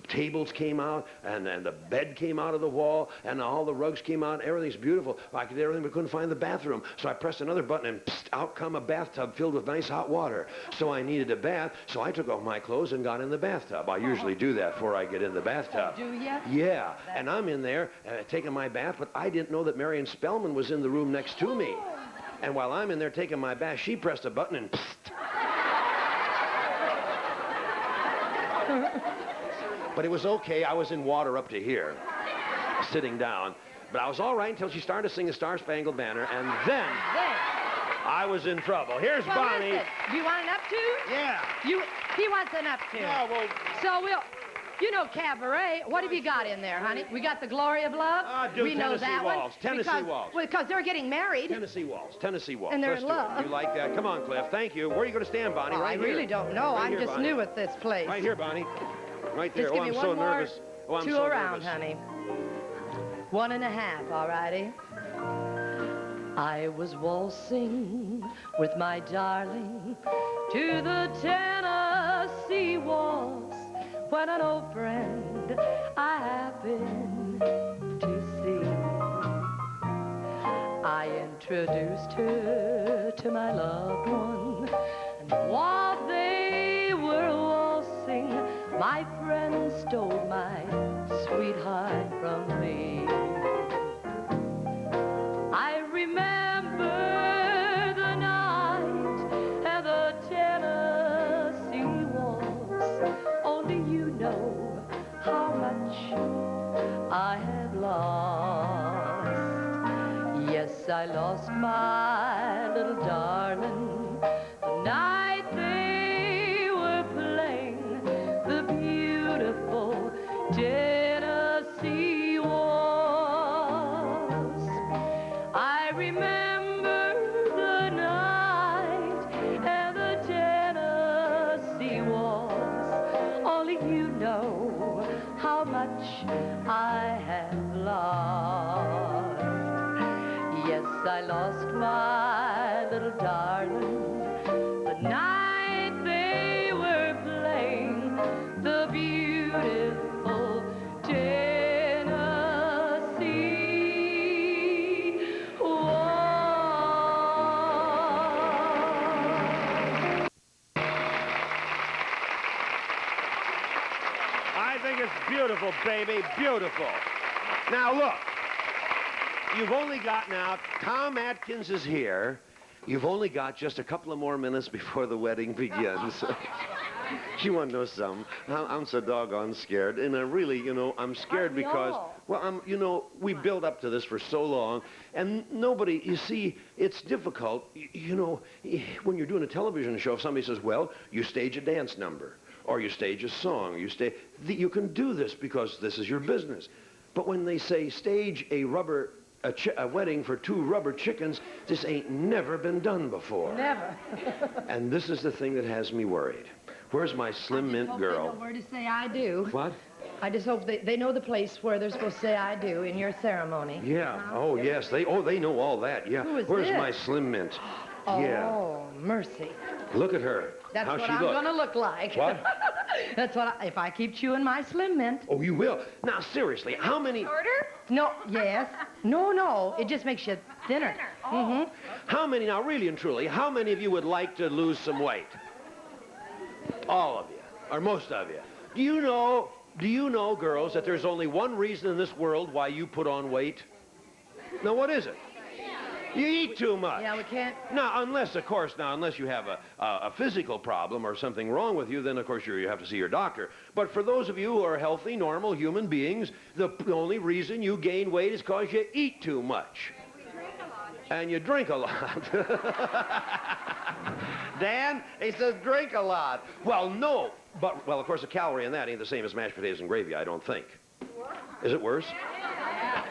tables came out, and the bed came out of the wall, and all the rugs came out. Everything's beautiful. I could do everything, but couldn't find the bathroom. So I pressed another button, and psst, out come a bathtub filled with nice hot water. So I needed a bath, so I took off my clothes and got in the bathtub. I usually do that before I get in the bathtub. Do you? Yeah, and I'm in there taking my bath, but I didn't know that Marion Spellman was in the room next to me. And while I'm in there taking my bath, she pressed a button and psst. But it was okay. I was in water up to here, sitting down. But I was all right until she started to sing the Star Spangled Banner, and then I was in trouble. Here's Bonnie. Listen, do you want an up to? Yeah. He wants an up to. Yeah, well... So you know cabaret. What have you got in there, honey? We got the Glory of Love. We know that one. Tennessee waltz. Because they're getting married. Tennessee waltz. And they're in love. You like that? Come on, Cliff. Thank you. Where are you going to stand, Bonnie? Well, right here. I really don't know. Right I'm here, just Bonnie. new at this place. Right here, Bonnie. Right there. Just give I'm me so one more nervous. Oh, I'm two so around, nervous. honey. 1.5, all righty. I was waltzing with my darling to the Tennessee waltz when an old friend I happened to see. I introduced her to my loved one, and while they were waltzing, my friend stole my sweetheart from me. I remember the night lost. Yes, I lost my little darling the night they were playing the beautiful Tennessee waltz. I remember the night and the Tennessee waltz. Only you know how much I have lost. Yes, I lost my little darling the night they were playing the beautiful Tennessee waltz. I think it's beautiful, baby, beautiful. Now, look, you've only got now, Tom Atkins is here. You've only got just a couple of more minutes before the wedding begins. You want to know something? I'm so doggone scared. And I really, you know, I'm scared because, well, we built up to this for so long. And nobody, you see, it's difficult. You know, when you're doing a television show, if somebody says, well, you stage a dance number, or you stage a song, you can do this because this is your business. But when they say stage a wedding for 2 rubber chickens, this ain't never been done before. Never. And this is the thing that has me worried. Where's my Slim Mint girl? I just hope they know where to say I do. What? I just hope they know the place where they're supposed to say I do in your ceremony. Yeah. Oh, yes. They know all that. Yeah. Who is Where's this? my Slim Mint? Oh, Yeah. mercy. Look at her. That's How's what she I'm look? going to look like. What? That's what if I keep chewing my Slim Mint. Oh, you will. Now, seriously, how many? Shorter? No, yes. No. It just makes you thinner. Mm-hmm. How many, now really and truly, how many of you would like to lose some weight? All of you, or most of you. Do you know, girls, that there's only one reason in this world why you put on weight? Now, what is it? You eat too much. Yeah, we can't. Now, unless you have a physical problem or something wrong with you, then, of course, you have to see your doctor. But for those of you who are healthy, normal human beings, the only reason you gain weight is because you eat too much. And you drink a lot. Dan, he says drink a lot. Well, no. But, well, of course, a calorie in that ain't the same as mashed potatoes and gravy, I don't think. Is it worse?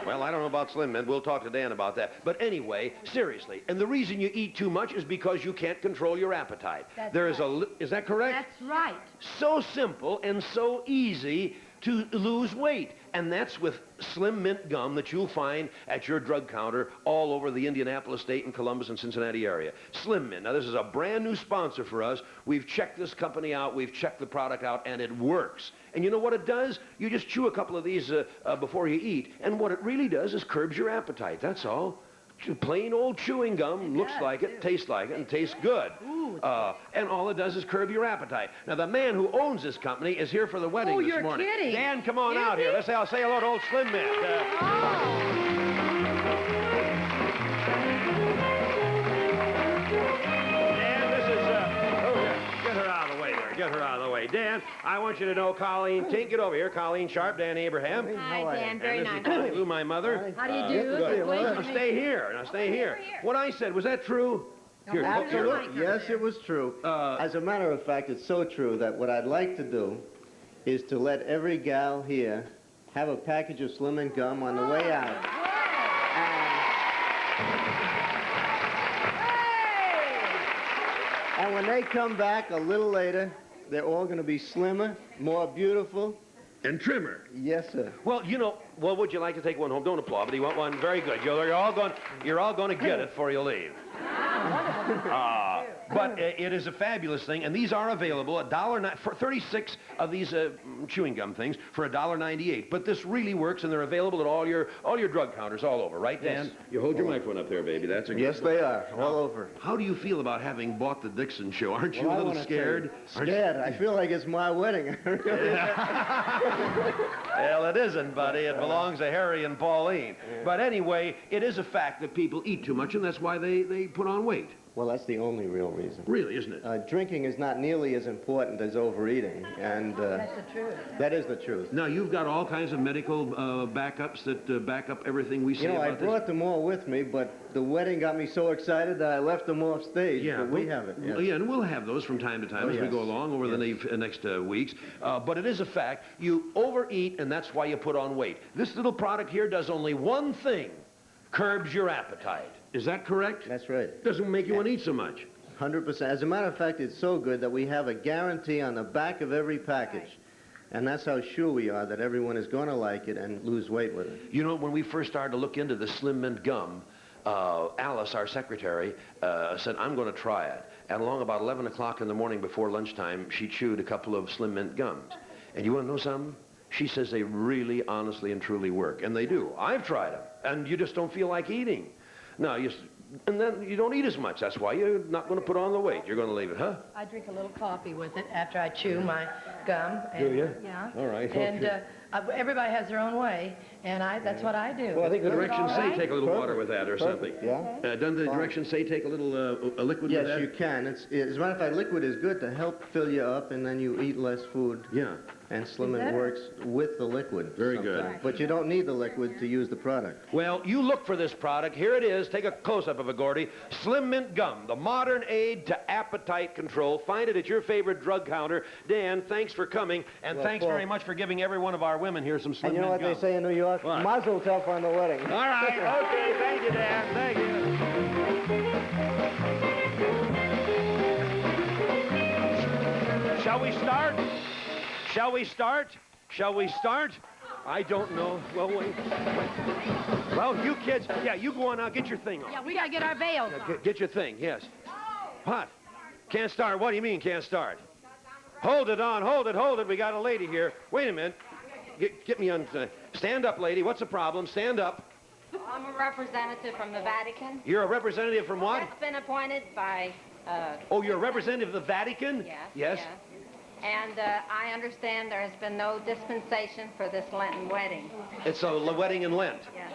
Well, I don't know about Slim Mint. We'll talk to Dan about that. But anyway, seriously, and the reason you eat too much is because you can't control your appetite. Is that correct? That's right. So simple and so easy to lose weight. And that's with Slim Mint gum that you'll find at your drug counter all over the Indianapolis, Dayton, Columbus, and Cincinnati area. Slim Mint. Now, this is a brand new sponsor for us. We've checked this company out. We've checked the product out, and it works. And you know what it does? You just chew a couple of these before you eat. And what it really does is curbs your appetite. That's all. Plain old chewing gum looks like it, tastes like it, and tastes good. And all it does is curb your appetite. Now, the man who owns this company is here for the wedding this morning. You're kidding. Dan, come on out here. Let's say hello to old Slim Mint. Dan, this is, get her out of the way there. Get her out of the way. Dan, I want you to know Colleen Tink. Get over here. Colleen Sharp, Dan Abraham. Hi, Dan. And Very this nice. is Connie Lou, my mother. How do you do? Good. Now stay here. Now stay here. What I said, was that true? Here, Absolutely. Yes, it was true. As a matter of fact, it's so true that what I'd like to do is to let every gal here have a package of Slim and Gum on the way out. And when they come back a little later, they're all going to be slimmer, more beautiful. And trimmer. Yes, sir. Well, you know, well, would you like to take one home? Don't applaud, but you want one? Very good. You're all going to get it before you leave. But it is a fabulous thing, and these are available for 36 of these chewing gum things for $1.98. But this really works, and they're available at all your drug counters all over, right, Dan? Yes. You hold your microphone up there, baby. That's a good Yes, they are, all over. How do you feel about having bought the Dixon Show? Aren't you a little scared? Scared? I feel like it's my wedding. Well, it isn't, buddy. It belongs to Harry and Pauline. But anyway, it is a fact that people eat too much, and that's why they put on weight. Well, that's the only real reason. Really, isn't it? Drinking is not nearly as important as overeating, and That's the truth. that is the truth. Now, you've got all kinds of medical backups that back up everything we say You know, I about this. brought them all with me, but the wedding got me so excited that I left them off stage. Yeah, but we have it. Yes. Yeah, and we'll have those from time to time as we yes. go along over the next weeks. But it is a fact. You overeat, and that's why you put on weight. This little product here does only one thing. Curbs your appetite. Is that correct? That's right. Doesn't make you want to eat so much. 100%. As a matter of fact, it's so good that we have a guarantee on the back of every package. And that's how sure we are that everyone is going to like it and lose weight with it. You know, when we first started to look into the Slim Mint gum, Alice, our secretary, said, I'm going to try it. And along about 11 o'clock in the morning before lunchtime, she chewed a couple of Slim Mint gums. And you want to know something? She says they really, honestly, and truly work. And they do. I've tried them. And you just don't feel like eating. No, and then you don't eat as much. That's why you're not going to put on the weight. You're going to leave it, huh? I drink a little coffee with it after I chew my gum. Do you? Yeah. All right. And everybody has their own way, and that's what I do. Well, I think the directions say right? take a little water with that or something. Yeah. Doesn't the directions say take a little a liquid with that? Yes, you can. As a matter of fact, liquid is good to help fill you up, and then you eat less food. Yeah. And Slim Mint works with the liquid. Very good. But you don't need the liquid to use the product. Well, you look for this product. Here it is. Take a close-up of it, Gordy. Slim Mint Gum, the modern aid to appetite control. Find it at your favorite drug counter. Dan, thanks for coming, and thanks very much for giving every one of our women here some Slim And you know Mint what Gum. they say in New York? What? Mazel tov on the wedding. All right. Okay. Thank you, Dan. Thank you. Shall we start? Shall we start? Shall we start? I don't know. Well, wait. Well, you kids, yeah, you go on now. Get your thing on. Yeah, we got to get our veils on. Get your thing, yes. What? Can't start. What do you mean can't start? Hold it on. Hold it. We got a lady here. Wait a minute. Get me on. Stand up, lady. What's the problem? Stand up. I'm a representative from the Vatican. You're a representative from what? That's been appointed by... Oh, you're a representative of the Vatican? Yes. Yes. And I understand there has been no dispensation for this Lenten wedding. It's a wedding in Lent. Yes.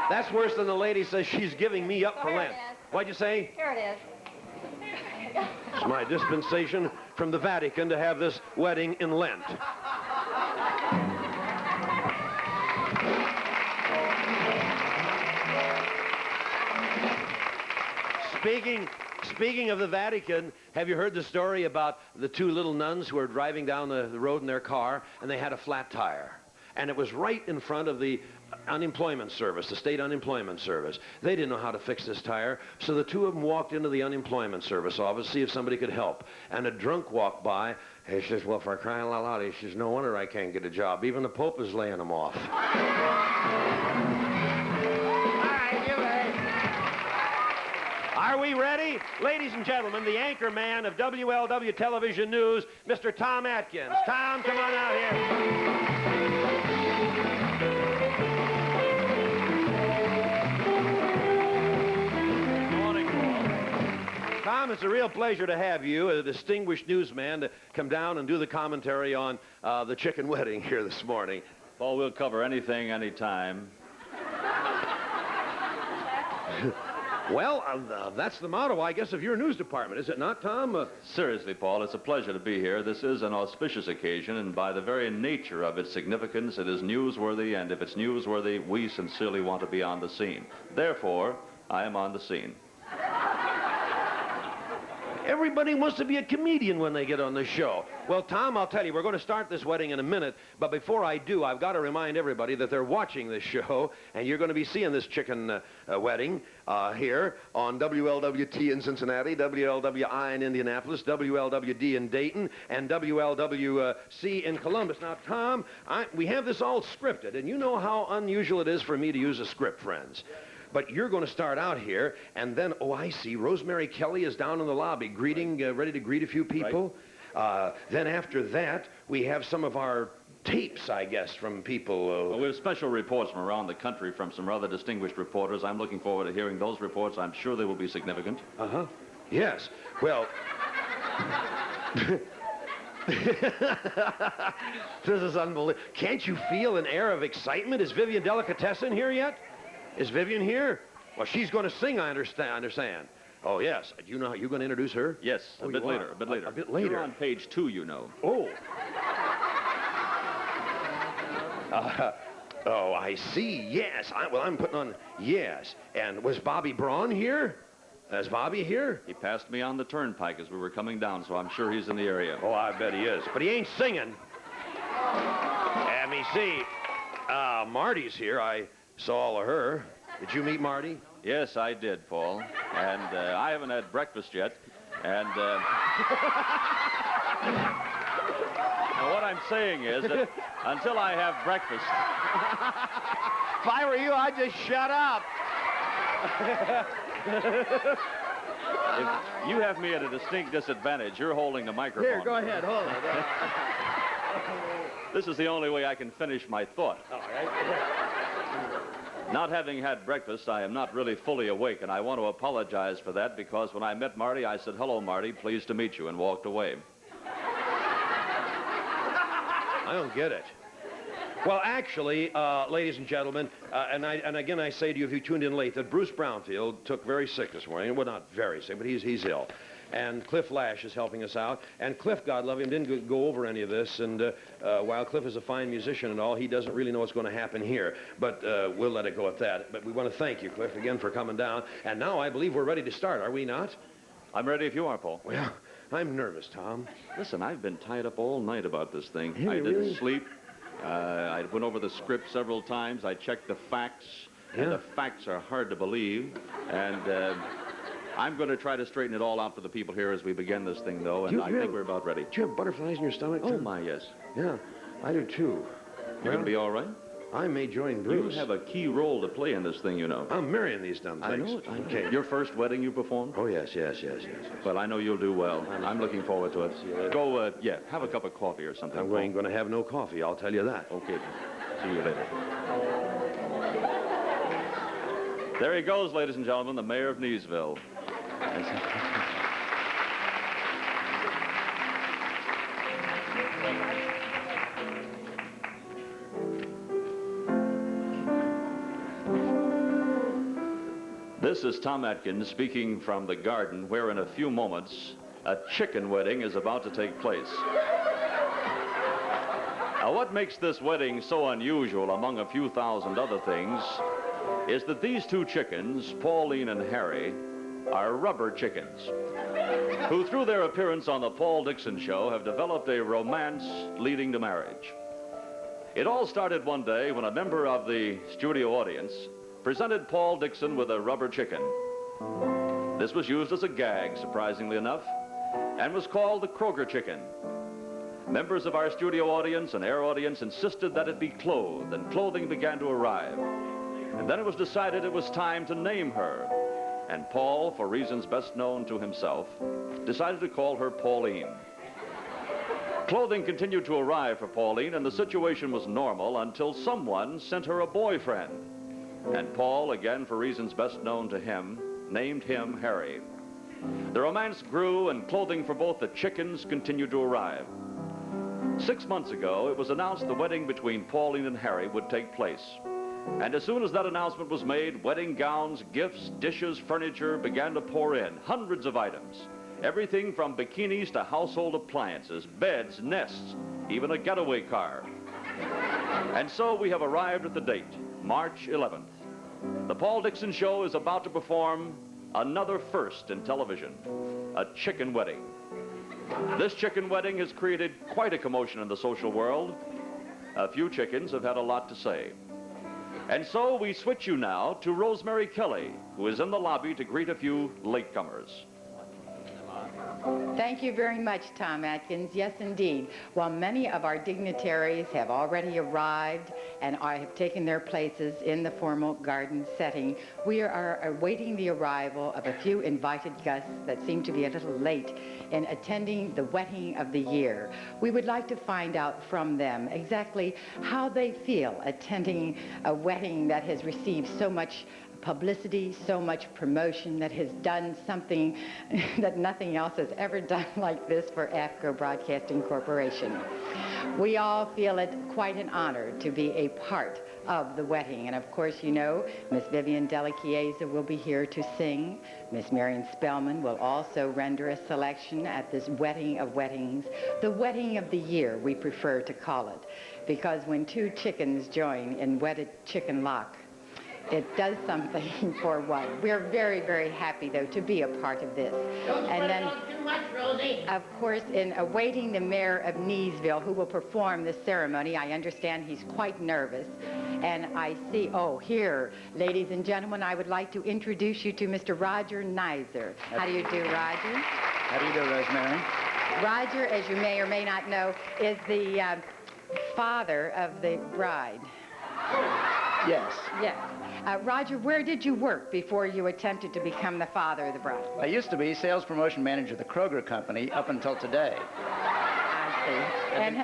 That's worse than the lady says she's giving me up for Here Lent. it is. What'd you say? Here it is. It's my dispensation from the Vatican to have this wedding in Lent. Speaking of the Vatican, have you heard the story about the two little nuns who were driving down the road in their car, and they had a flat tire? And it was right in front of the unemployment service, the state unemployment service. They didn't know how to fix this tire, so the two of them walked into the unemployment service office to see if somebody could help. And a drunk walked by. He says, well, for crying out loud, he says, no wonder I can't get a job. Even the Pope is laying them off. Are we ready? Ladies and gentlemen, the anchor man of WLW Television News, Mr. Tom Atkins. Tom, come on out here. Tom, it's a real pleasure to have you, a distinguished newsman, to come down and do the commentary on the chicken wedding here this morning. Paul, we'll cover anything, anytime. Well, that's the motto, I guess, of your news department, is it not, Tom? Seriously, Paul, it's a pleasure to be here. This is an auspicious occasion, and by the very nature of its significance, it is newsworthy, and if it's newsworthy, we sincerely want to be on the scene. Therefore, I am on the scene. Everybody wants to be a comedian when they get on the show. Well, Tom, I'll tell you, we're going to start this wedding in a minute, but before I do, I've got to remind everybody that they're watching this show, and you're going to be seeing this chicken wedding here on WLWT in Cincinnati, WLWI in Indianapolis, WLWD in Dayton, and WLWC in Columbus. Now, Tom, we have this all scripted, and you know how unusual it is for me to use a script, friends. But you're going to start out here, and then, oh, I see, Rosemary Kelly is down in the lobby greeting, ready to greet a few people. Right. Then after that, we have some of our tapes, I guess, from people. Well, we have special reports from around the country from some rather distinguished reporters. I'm looking forward to hearing those reports. I'm sure they will be significant. Uh-huh. Yes. Well... This is unbelievable. Can't you feel an air of excitement? Is Vivian Delicatessen here yet? Is Vivian here? Well, she's going to sing, I understand. Oh, yes. Do you know how you're going to introduce her? Yes, a bit later. A bit later. You're on page 2, you know. Oh. Oh, I see. Yes. I'm putting on yes. And was Bobby Braun here? Is Bobby here? He passed me on the turnpike as we were coming down, so I'm sure he's in the area. Oh, I bet he is. But he ain't singing. Let me see. Marty's here. I saw all of her. Did you meet Marty? Yes, I did, Paul. And I haven't had breakfast yet. And now what I'm saying is that until I have breakfast... If I were you, I'd just shut up. If you have me at a distinct disadvantage, you're holding the microphone. Here, go ahead, hold it. This is the only way I can finish my thought. All right. Not having had breakfast, I am not really fully awake, and I want to apologize for that because when I met Marty, I said, "Hello, Marty, pleased to meet you," and walked away. I don't get it. Well, actually, ladies and gentlemen, and again I say to you, if you tuned in late, that Bruce Brownfield took very sick this morning. Well, not very sick, but he's ill. And Cliff Lash is helping us out. And Cliff, God love him, didn't go over any of this. And while Cliff is a fine musician and all, he doesn't really know what's going to happen here. But we'll let it go at that. But we want to thank you, Cliff, again for coming down. And now I believe we're ready to start, are we not? I'm ready if you are, Paul. Well, I'm nervous, Tom. Listen, I've been tied up all night about this thing. Hey, I didn't really? sleep. I went over the script several times. I checked the facts. Yeah. And the facts are hard to believe. And I'm going to try to straighten it all out for the people here as we begin this thing, though. And I think we're about ready. Do you have butterflies in your stomach, too? Oh, my, yes. Yeah, I do, too. You're going to be all right? I may join Bruce. You have a key role to play in this thing, you know. I'm marrying these dumb things. I know it. Okay. Your first wedding you performed? Oh, yes. Well, I know you'll do well. I'm looking forward to it. See you later. Go, have a cup of coffee or something. I'm going to have no coffee, I'll tell you that. Okay. See you later. There he goes, ladies and gentlemen, the mayor of Neesville. This is Tom Atkins speaking from the garden where in a few moments a chicken wedding is about to take place. Now, what makes this wedding so unusual among a few thousand other things is that these two chickens, Pauline and Harry, are rubber chickens who, through their appearance on the Paul Dixon Show, have developed a romance leading to marriage. It all started one day when a member of the studio audience presented Paul Dixon with a rubber chicken. This was used as a gag, surprisingly enough, and was called the Kroger chicken. Members of our studio audience and air audience insisted that it be clothed, and clothing began to arrive. And then it was decided it was time to name her. And Paul, for reasons best known to himself, decided to call her Pauline. Clothing continued to arrive for Pauline, and the situation was normal until someone sent her a boyfriend. And Paul, again for reasons best known to him, named him Harry. The romance grew, and clothing for both the chickens continued to arrive. 6 months ago, it was announced the wedding between Pauline and Harry would take place. And as soon as that announcement was made, wedding gowns, gifts, dishes, furniture began to pour in, hundreds of items. Everything from bikinis to household appliances, beds, nests, even a getaway car. And so we have arrived at the date, March 11th. The Paul Dixon Show is about to perform another first in television, a chicken wedding. This chicken wedding has created quite a commotion in the social world. A few chickens have had a lot to say. And so we switch you now to Rosemary Kelly, who is in the lobby to greet a few latecomers. Thank you very much, Tom Atkins. Yes, indeed. While many of our dignitaries have already arrived and have taken their places in the formal garden setting, we are awaiting the arrival of a few invited guests that seem to be a little late in attending the wedding of the year. We would like to find out from them exactly how they feel attending a wedding that has received so much publicity, so much promotion that has done something that nothing else has ever done like this for AFCO Broadcasting Corporation. We all feel it quite an honor to be a part of the wedding. And of course, you know, Miss Vivian Della Chiesa will be here to sing. Miss Marion Spellman will also render a selection at this wedding of weddings, the wedding of the year, we prefer to call it, because when two chickens join in wedded chicken lock, it does something for one. We're very, very happy, though, to be a part of this. And then, of course, in awaiting the mayor of Neesville, who will perform this ceremony, I understand he's quite nervous. And I see, oh, here, ladies and gentlemen, I would like to introduce you to Mr. Roger Nizer. How do you do, Roger? How do you do, Rosemary? Roger, as you may or may not know, is the father of the bride. Yes. Yes. Roger, where did you work before you attempted to become the father of the bride? I used to be sales promotion manager of the Kroger Company up until today. I see.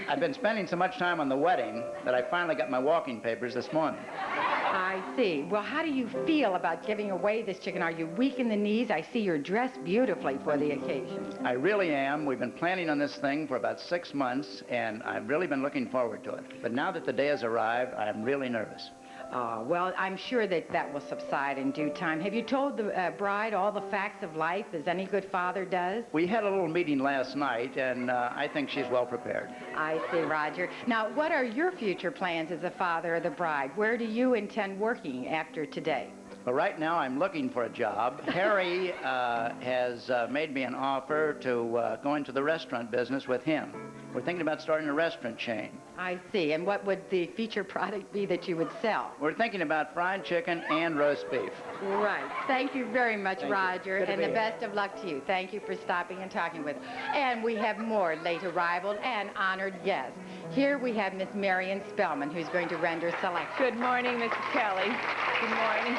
I've been spending so much time on the wedding that I finally got my walking papers this morning. I see. Well, how do you feel about giving away this chicken? Are you weak in the knees? I see you're dressed beautifully for the occasion. I really am. We've been planning on this thing for about 6 months, and I've really been looking forward to it. But now that the day has arrived, I'm really nervous. Well, I'm sure that will subside in due time. Have you told the bride all the facts of life, as any good father does? We had a little meeting last night, and I think she's well prepared. I see, Roger. Now, what are your future plans as a father of the bride? Where do you intend working after today? Well, right now I'm looking for a job. Harry has made me an offer to go into the restaurant business with him. We're thinking about starting a restaurant chain. I see. And what would the feature product be that you would sell? We're thinking about fried chicken and roast beef. Right. Thank you very much, Roger, and the here. best of luck to you. Thank you for stopping and talking with us. And we have more late arrival and honored guests. Here we have Miss Marion Spellman, who's going to render selection. Good morning, Mrs. Kelly. Good morning.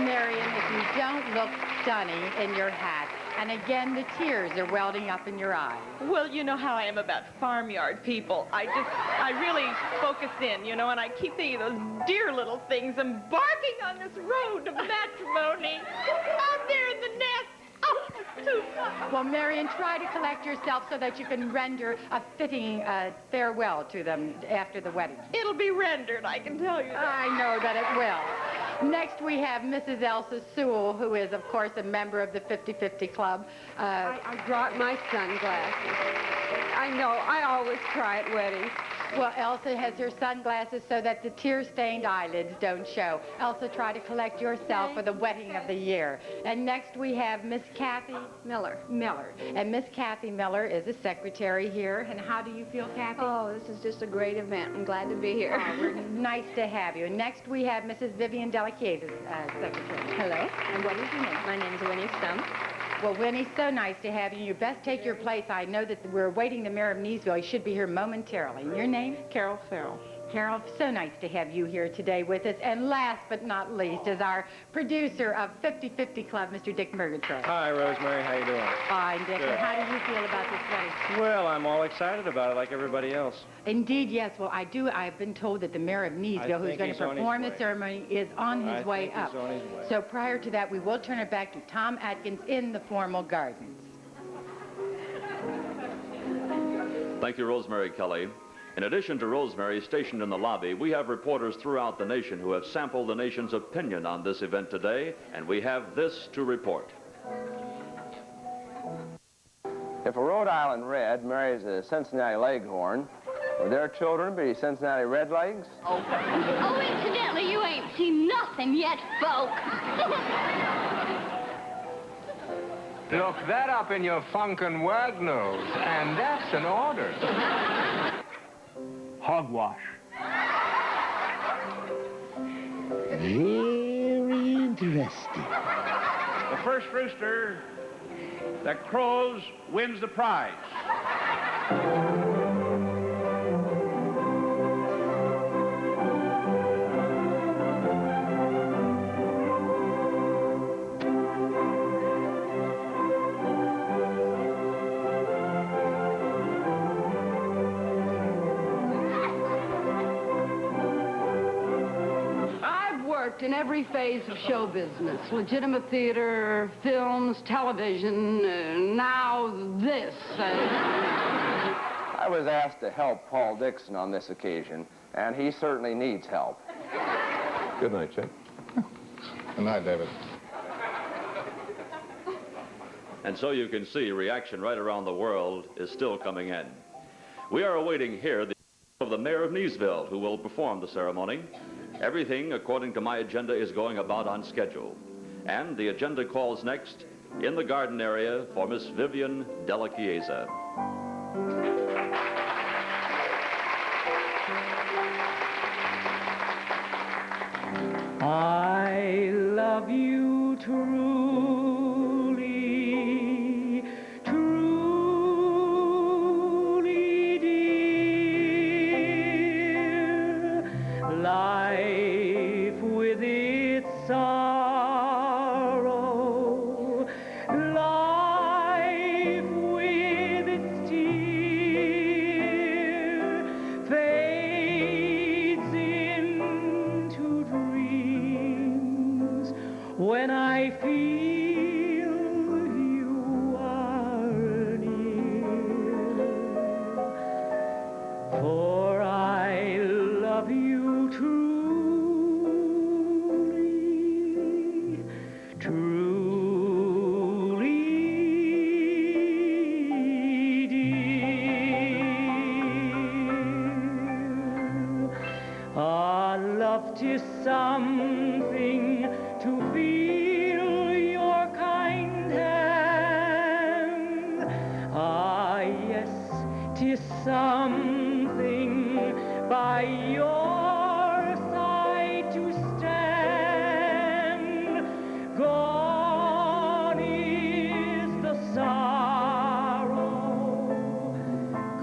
Marion, if you don't look stunning in your hat, and again, the tears are welding up in your eyes. Well, you know how I am about farmyard people. I really focus in, you know, and I keep thinking of those dear little things embarking on this road of matrimony out there in the nest. Oh, it's too fun. Well, Marion, try to collect yourself so that you can render a fitting farewell to them after the wedding. It'll be rendered, I can tell you that. I know that it will. Next, we have Mrs. Elsa Sewell, who is, of course, a member of the 50-50 Club. I brought my sunglasses. I know, I always cry at weddings. Well, Elsa has her sunglasses so that the tear-stained eyelids don't show. Elsa, try to collect yourself for the wedding of the year. And next, we have Miss Kathy Miller. And Miss Kathy Miller is a secretary here. And how do you feel, Kathy? Oh, this is just a great event. I'm glad to be here. Oh, we're nice to have you. And next, we have Mrs. Vivian Della Chiesa's secretary. Hello. And what is your name? My name is Winnie Stump. Well, Winnie, so nice to have you. You best take your place. I know that we're awaiting the mayor of Neesville. He should be here momentarily. Your name? Carol Farrell. Carol, so nice to have you here today with us. And last but not least is our producer of 50-50 Club, Mr. Dick Murgatroyd. Hi, Rosemary. How you doing? Fine, Dick. Good. And how do you feel about this wedding? Well, I'm all excited about it like everybody else. Indeed, yes. Well, I've been told that the mayor of Neesville, who's going to perform the ceremony, is on his way up. He's on his way. So prior to that, we will turn it back to Tom Atkins in the formal gardens. Thank you, Rosemary Kelly. In addition to Rosemary stationed in the lobby, we have reporters throughout the nation who have sampled the nation's opinion on this event today, and we have this to report. If a Rhode Island Red marries a Cincinnati Leghorn, will their children be Cincinnati Redlegs? Oh, incidentally, you ain't seen nothing yet, folk. Look that up in your funkin' wag nose, and that's an order. Hogwash. Very interesting. The first rooster that crows wins the prize. worked in every phase of show business. Legitimate theater, films, television, now this. I was asked to help Paul Dixon on this occasion, and he certainly needs help. Good night, Chet. Good night, David. And so you can see reaction right around the world is still coming in. We are awaiting here the mayor of Neesville, who will perform the ceremony. Everything, according to my agenda, is going about on schedule. And the agenda calls next in the garden area for Miss Vivian Della Chiesa. I love you truly, truly, dear. Life with its sorrow, life with its tear, fades into dreams when I feel you are near. For I love you truly, truly, dear. Ah, love 'tis something to feel your kind hand. Ah, yes, 'tis something by your side to stand. Gone is the sorrow,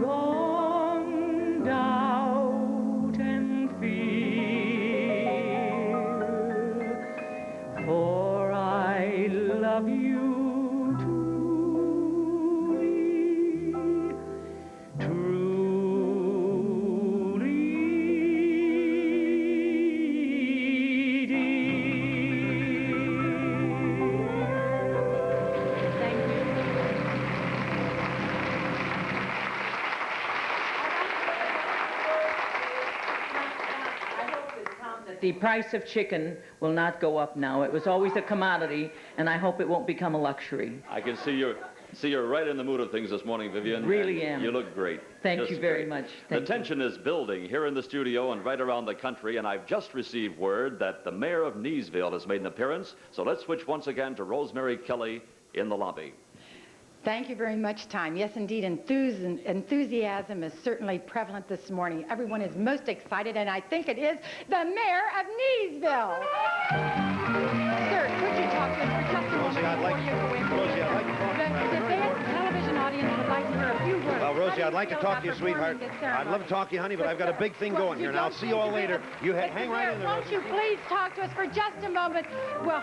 gone doubt and fear. For I love you truly, truly, dear. Thank you. The price of chicken will not go up now. It was always a commodity, and I hope it won't become a luxury. I can see you're right in the mood of things this morning, Vivian. Really and am. You look great. Thank Just you very great. much. The tension is building here in the studio and right around the country, and I've just received word that the mayor of Neesville has made an appearance. So let's switch once again to Rosemary Kelly in the lobby. Thank you very much, Tom. Yes, indeed, enthusiasm is certainly prevalent this morning. Everyone is most excited, and I think it is the mayor of Neesville. Sir, could you talk to us for just a moment before you go in? Rosie, I'd like to talk to you. The television audience would like to hear a few words. Well, Rosie, I'd like to How talk do to you, feel about sweetheart. performing this I'd love to ceremony? talk to you, honey, but I've got a big thing going here, and I'll see you all later. You hang right in there, Won't Rosie. you please talk to us for just a moment? Well,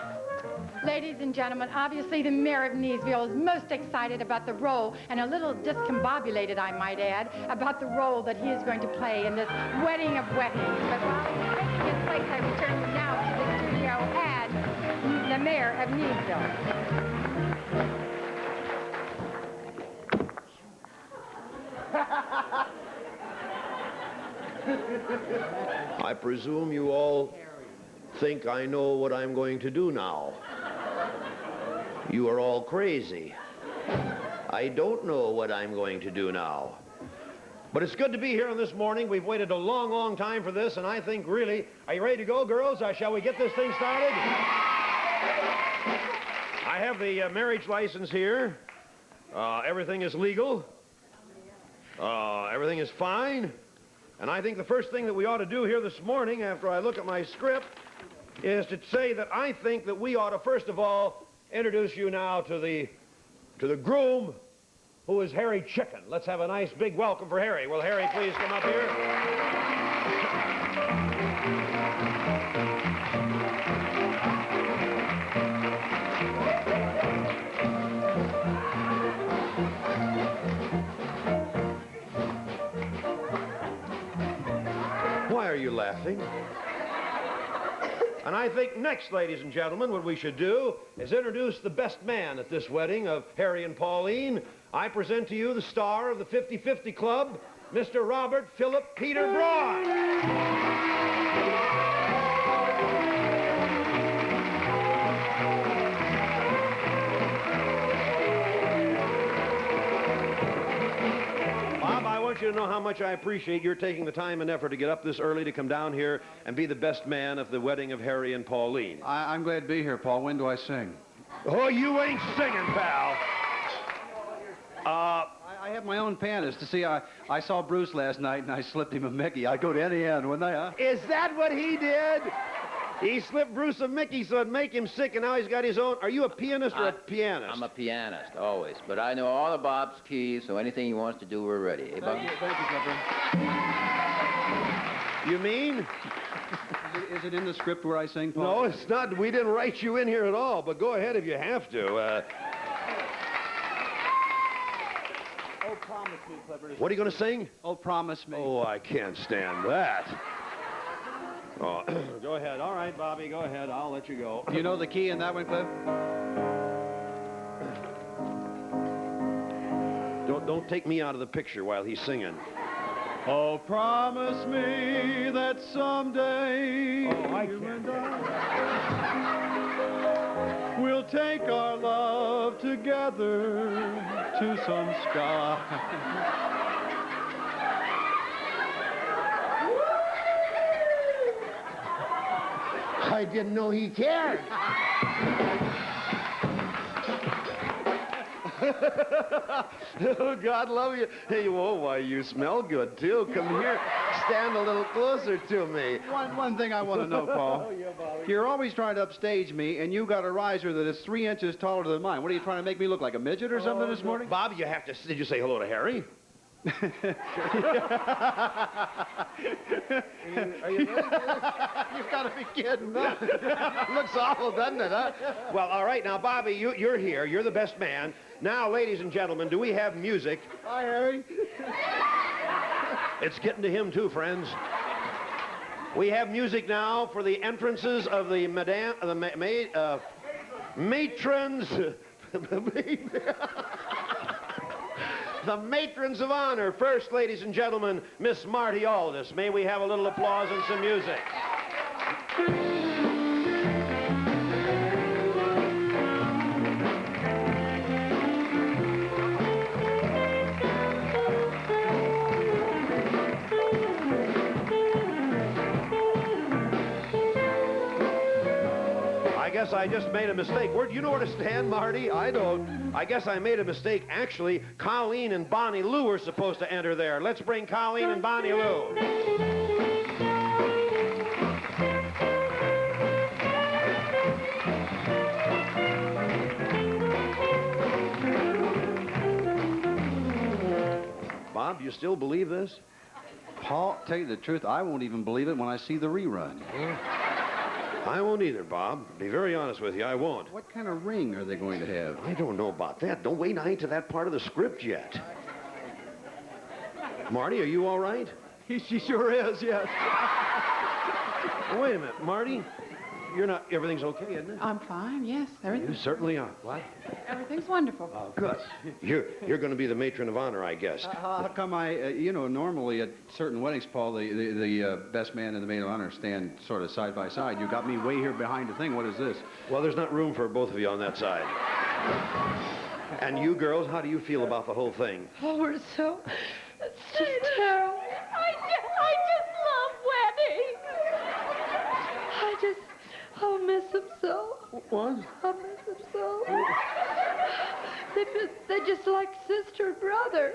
ladies and gentlemen, obviously the mayor of Neesville is most excited about the role, and a little discombobulated, I might add, about the role that he is going to play in this wedding of weddings. But while he's taking his place, I return now to the studio and the mayor of Neesville. I presume you all think I know what I'm going to do now. You are all crazy. I don't know what I'm going to do now. But it's good to be here this morning. We've waited a long, long time for this, and I think really... Are you ready to go, girls? Shall we get this thing started? I have the marriage license here. Everything is legal. Everything is fine. And I think the first thing that we ought to do here this morning, after I look at my script, is to say that I think that we ought to, first of all, introduce you now to the groom, who is Harry Chicken. Let's have a nice big welcome for Harry. Will Harry please come up here? Why are you laughing? And I think next, ladies and gentlemen, what we should do is introduce the best man at this wedding of Harry and Pauline. I present to you the star of the 50-50 Club, Mr. Robert Philip Peter Braun. I want you to know how much I appreciate your taking the time and effort to get up this early to come down here and be the best man at the wedding of Harry and Pauline. I'm glad to be here, Paul. When do I sing? Oh, you ain't singing, pal. I have my own pianist. To see, I saw Bruce last night, and I slipped him a Mickey. I'd go to any end, wouldn't I, huh? Is that what he did? He slipped Bruce a Mickey so it'd make him sick, and now he's got his own. Are you a pianist or a pianist? I'm a pianist, always. But I know all of Bob's keys, so anything he wants to do, we're ready. Hey, Bob? Thank you, Clipper. You mean? Is it in the script where I sing, Paul? No, it's not. We didn't write you in here at all, but go ahead if you have to. Oh, promise me, Clipper. What are you going to sing? Oh, promise me. Oh, I can't stand that. Oh, go ahead. All right, Bobby, go ahead. I'll let you go. You know the key in that one, Cliff? Don't take me out of the picture while he's singing. Oh, promise me that someday you and I will take our love together to some sky. I didn't know he cared. Oh, God love you. Hey, whoa, why, you smell good, too. Come here. Stand a little closer to me. One thing I want to know, Paul. You're always trying to upstage me, and you got a riser that is 3 inches taller than mine. What are you trying to make me look like, a midget or something this morning? Bob, you have to... Did you say hello to Harry? Are you really? You've got to be kidding. Looks awful, doesn't it, huh? Well, all right. Now, Bobby, you're here. You're the best man. Now, ladies and gentlemen, do we have music? Hi, Harry. It's getting to him, too, friends. We have music now for the entrances of the matrons. The matrons of honor. First, ladies and gentlemen, Miss Marty Aldis. May we have a little applause and some music. I guess I just made a mistake. Where do you know where to stand, Marty? I don't. I guess I made a mistake. Actually, Colleen and Bonnie Lou are supposed to enter there. Let's bring Colleen and Bonnie Lou. Bob, do you still believe this? Paul, tell you the truth, I won't even believe it when I see the rerun. I won't either, Bob. Be very honest with you, I won't. What kind of ring are they going to have? I don't know about that. Don't wait to that part of the script yet. Marty, are you all right? She sure is, yes. Wait a minute, Marty. You're not... Everything's okay, isn't it? I'm fine, yes. Everything. You certainly are. What? Everything's wonderful. Oh, good. You're going to be the matron of honor, I guess. How come normally at certain weddings, Paul, the best man and the maid of honor stand sort of side by side. You got me way here behind the thing. What is this? Well, there's not room for both of you on that side. And you girls, how do you feel about the whole thing? Oh, we're so... It's just terrible. I just love weddings. I'll miss them so. What? I'll miss them so. They're just like sister and brother.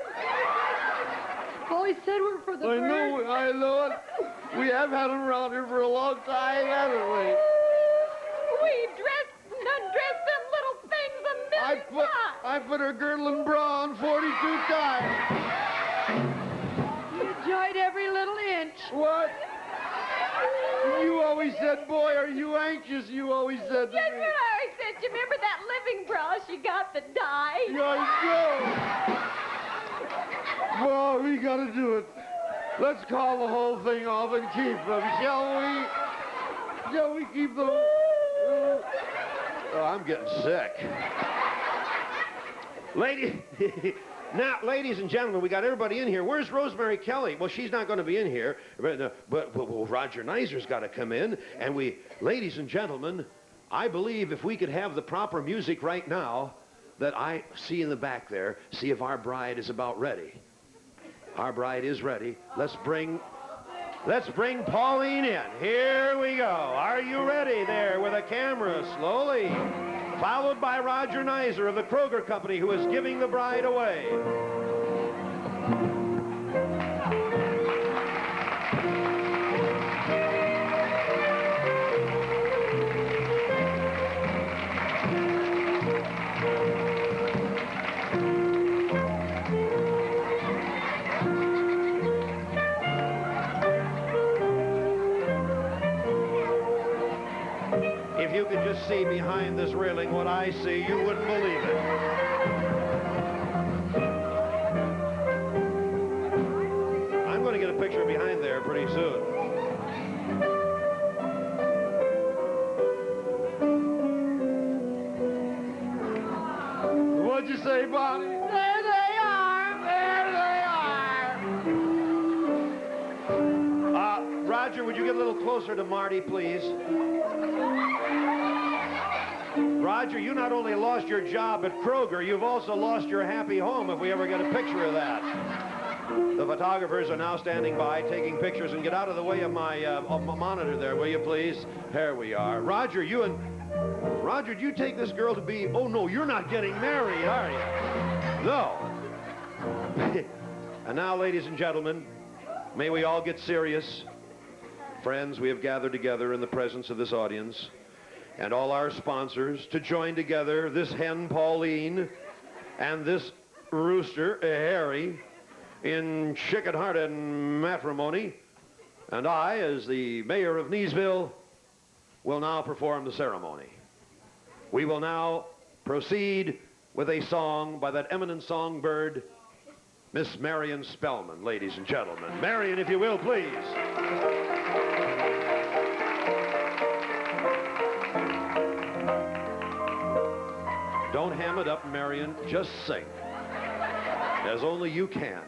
Always said we're for the birds. I know it. We have had them around here for a long time, haven't we? We dressed them little things a million times. I put her girdle and bra on 42 times. You enjoyed every little inch. What? You always said, boy, are you anxious? You always said to Yes, me. what I always said. You remember that living bra she got that died? I know. Well, we got to do it. Let's call the whole thing off and keep them, shall we? Shall we keep the... Oh, I'm getting sick. Ladies and gentlemen, we got everybody in here. Where's Rosemary Kelly? Well, she's not going to be in here, but Roger Neiser's got to come in. And ladies and gentlemen, I believe if we could have the proper music right now that I see in the back there, see if our bride is about ready. Our bride is ready. Let's bring Pauline in. Here we go. Are you ready there with a camera? Slowly. Followed by Roger Neiser of the Kroger Company, who is giving the bride away. If you could just see behind this railing what I see, you wouldn't believe it. I'm going to get a picture behind there pretty soon. What'd you say, Bonnie? There they are. There they are. Roger, would you get a little closer to Marty, please? Roger, you not only lost your job at Kroger, you've also lost your happy home, if we ever get a picture of that. The photographers are now standing by, taking pictures, and get out of the way of my monitor there, will you please? There we are. Roger, Roger, do you take this girl to be... Oh, no, you're not getting married, are you? No. And now, ladies and gentlemen, may we all get serious. Friends, we have gathered together in the presence of this audience and all our sponsors to join together this hen, Pauline, and this rooster, Harry, in chicken-hearted matrimony. And I, as the mayor of Neesville, will now perform the ceremony. We will now proceed with a song by that eminent songbird, Miss Marion Spellman, ladies and gentlemen. Marion, if you will, please. Don't ham it up, Marion. Just sing. As only you can.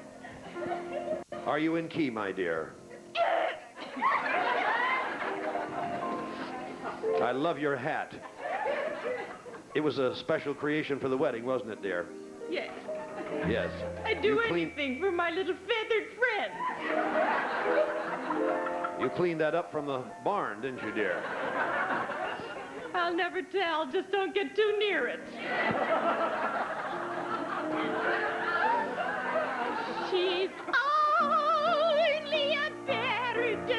Are you in key, my dear? I love your hat. It was a special creation for the wedding, wasn't it, dear? Yes. Yes. I'd do anything for my little feathered friend. You cleaned that up from the barn, didn't you, dear? I'll never tell. Just don't get too near it. She's only a bird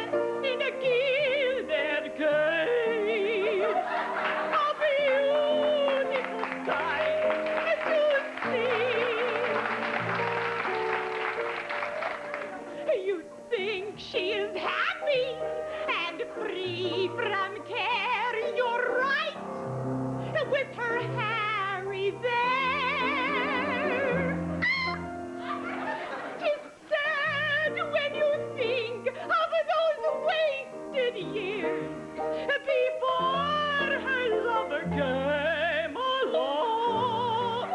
in a gilded cage. A beautiful sight to see. You think she is happy and free from care. You're right, with her Harry there. It's sad when you think of those wasted years before her lover came along.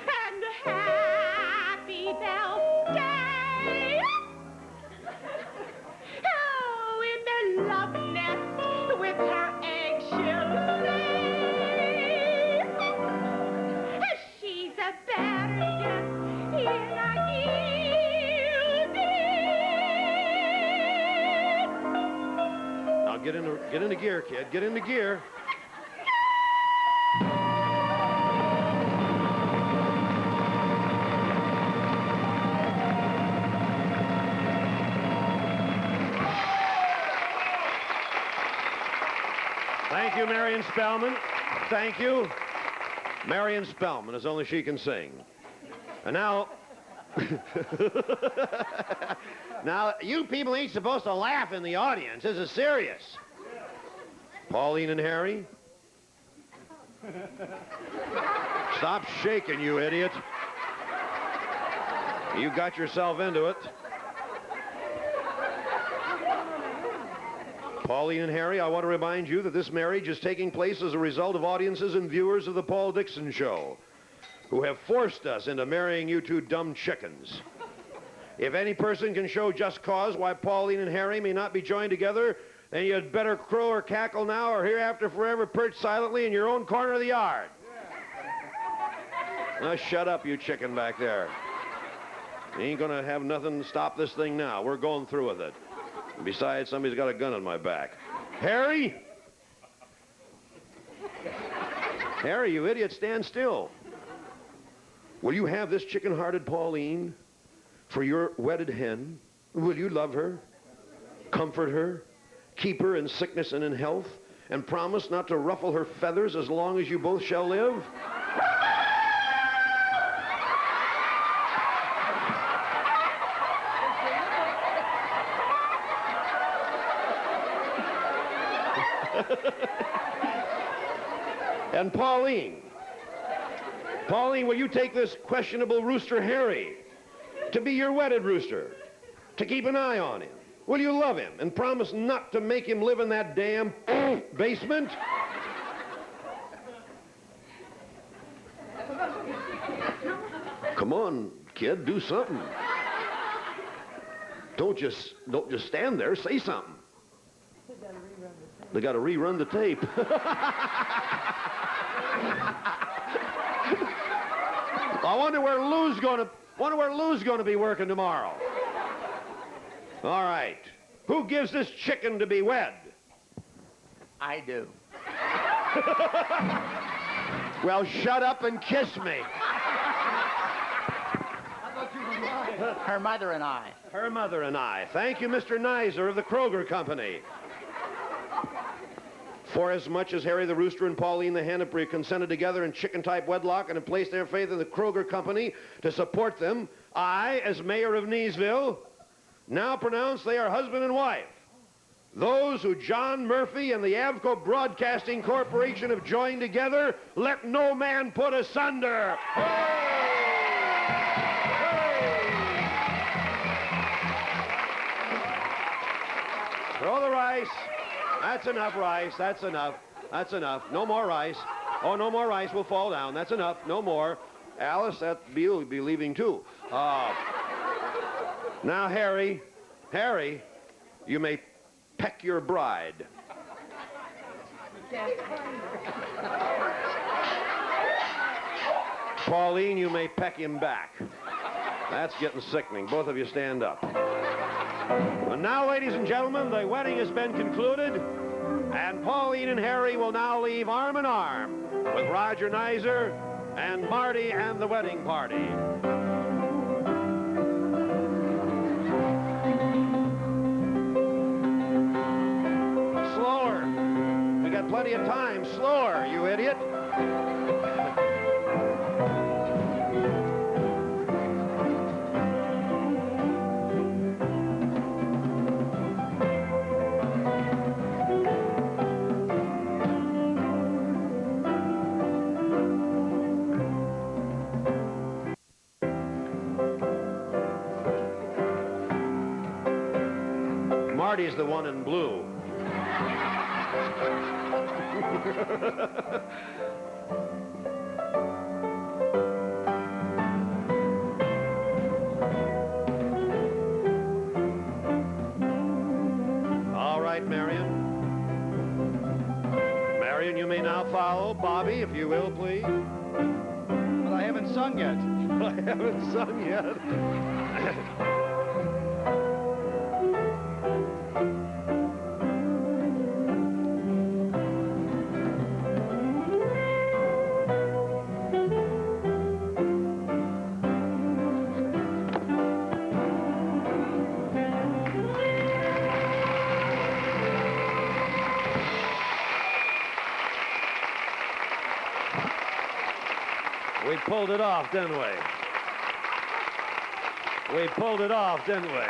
And happy they'll stay. Oh, in their love nest with her eggshell slave. She's a bird in a gilded. Now get into gear, kid. Get into gear. Thank you, Marion Spellman. Thank you. Marion Spellman, as only she can sing. And now... Now, you people ain't supposed to laugh in the audience. This is serious. Pauline and Harry? Stop shaking, you idiot. You got yourself into it. Pauline and Harry, I want to remind you that this marriage is taking place as a result of audiences and viewers of the Paul Dixon Show, who have forced us into marrying you two dumb chickens. If any person can show just cause why Pauline and Harry may not be joined together, then you'd better crow or cackle now or hereafter forever perch silently in your own corner of the yard. Now shut up, you chicken back there. You ain't gonna have nothing to stop this thing now. We're going through with it. Besides, somebody's got a gun on my back. Harry? Harry, you idiot, stand still. Will you have this chicken-hearted Pauline for your wedded hen? Will you love her, comfort her, keep her in sickness and in health, and promise not to ruffle her feathers as long as you both shall live? And Pauline, will you take this questionable rooster Harry to be your wedded rooster, to keep an eye on him? Will you love him and promise not to make him live in that damn basement? Come on, kid, do something. Don't just stand there, say something. They got to rerun the tape. I wonder where Lou's going to be working tomorrow. All right. Who gives this chicken to be wed? I do. Well, shut up and kiss me. Her mother and I. Her mother and I. Thank you, Mr. Nizer of the Kroger Company. For as much as Harry the Rooster and Pauline the Hen have consented together in chicken-type wedlock and have placed their faith in the Kroger Company to support them, I, as mayor of Neesville, now pronounce they are husband and wife. Those who John Murphy and the Avco Broadcasting Corporation have joined together, let no man put asunder. Throw the rice. That's enough rice. That's enough. That's enough. No more rice. Oh, no more rice. We'll fall down. That's enough. No more. Alice, you'll be leaving too. Now, Harry, you may peck your bride. Pauline, you may peck him back. That's getting sickening. Both of you stand up. And now, ladies and gentlemen, the wedding has been concluded, and Pauline and Harry will now leave arm in arm with Roger Nizer and Marty and the wedding party. Slower. We got plenty of time. Slower, you idiot. Marty's the one in blue. All right, Marion. Marion, you may now follow. Bobby, if you will, please. But I haven't sung yet. I haven't sung yet. We pulled it off, didn't we? We pulled it off, didn't we?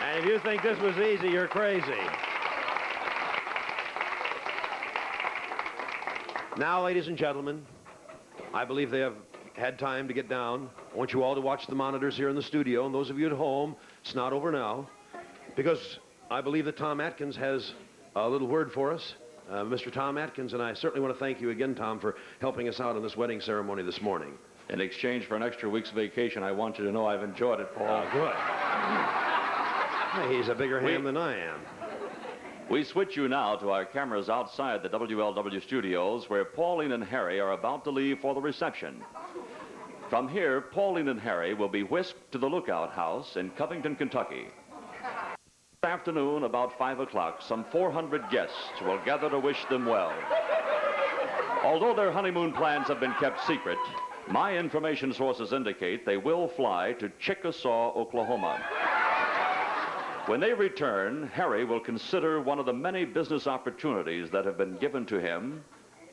And if you think this was easy, you're crazy. Now, ladies and gentlemen, I believe they have had time to get down. I want you all to watch the monitors here in the studio, and those of you at home, it's not over now. because I believe that Tom Atkins has a little word for us. Mr. Tom Atkins, and I certainly want to thank you again, Tom, for helping us out in this wedding ceremony this morning. In exchange for an extra week's vacation, I want you to know I've enjoyed it, Paul. Good. Hey, he's a bigger ham than I am. We switch you now to our cameras outside the WLW studios, where Pauline and Harry are about to leave for the reception. From here, Pauline and Harry will be whisked to the Lookout House in Covington, Kentucky. This afternoon, about 5 o'clock, some 400 guests will gather to wish them well. Although their honeymoon plans have been kept secret, my information sources indicate they will fly to Chickasaw, Oklahoma. When they return, Harry will consider one of the many business opportunities that have been given to him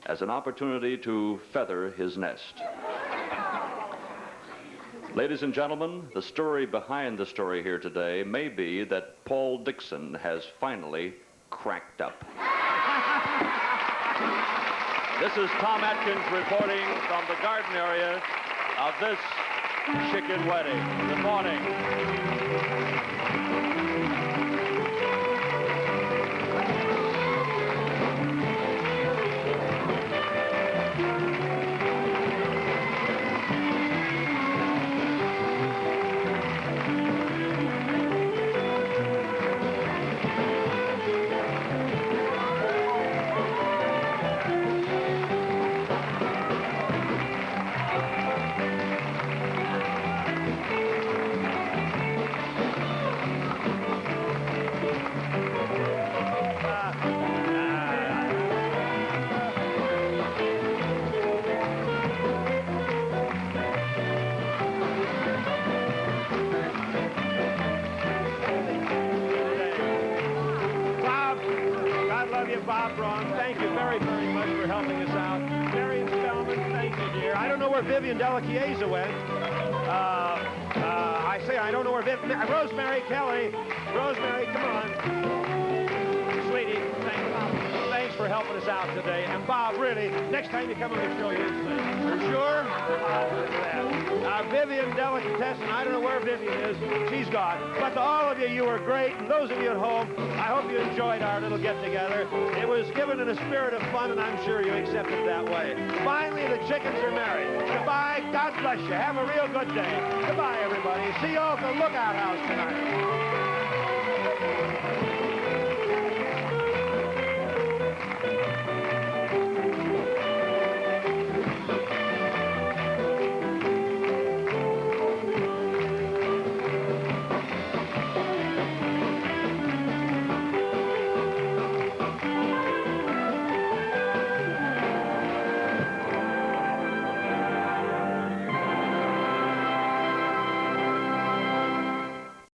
as an opportunity to feather his nest. Ladies and gentlemen, the story behind the story here today may be that Paul Dixon has finally cracked up. This is Tom Atkins reporting from the garden area of this chicken wedding. Good morning. Bob Braun, thank you very, very much for helping us out. Marion Spellman, thank you, dear. I don't know where Vivian Delachiesa went. I don't know where Rosemary Kelly. Rosemary, come on. Sweetie, thanks for helping us out today. And Bob, really, next time you come on the show, you'll sing. For sure? Vivian Delicatessen, I don't know where Vivian is. She's gone. But to all of you, you were great. And those of you at home, I hope you enjoyed our little get-together. It was given in a spirit of fun, and I'm sure you accept it that way. Finally, the chickens are married. Goodbye. God bless you. Have a real good day. Goodbye, everybody. See you all at the Lookout House tonight.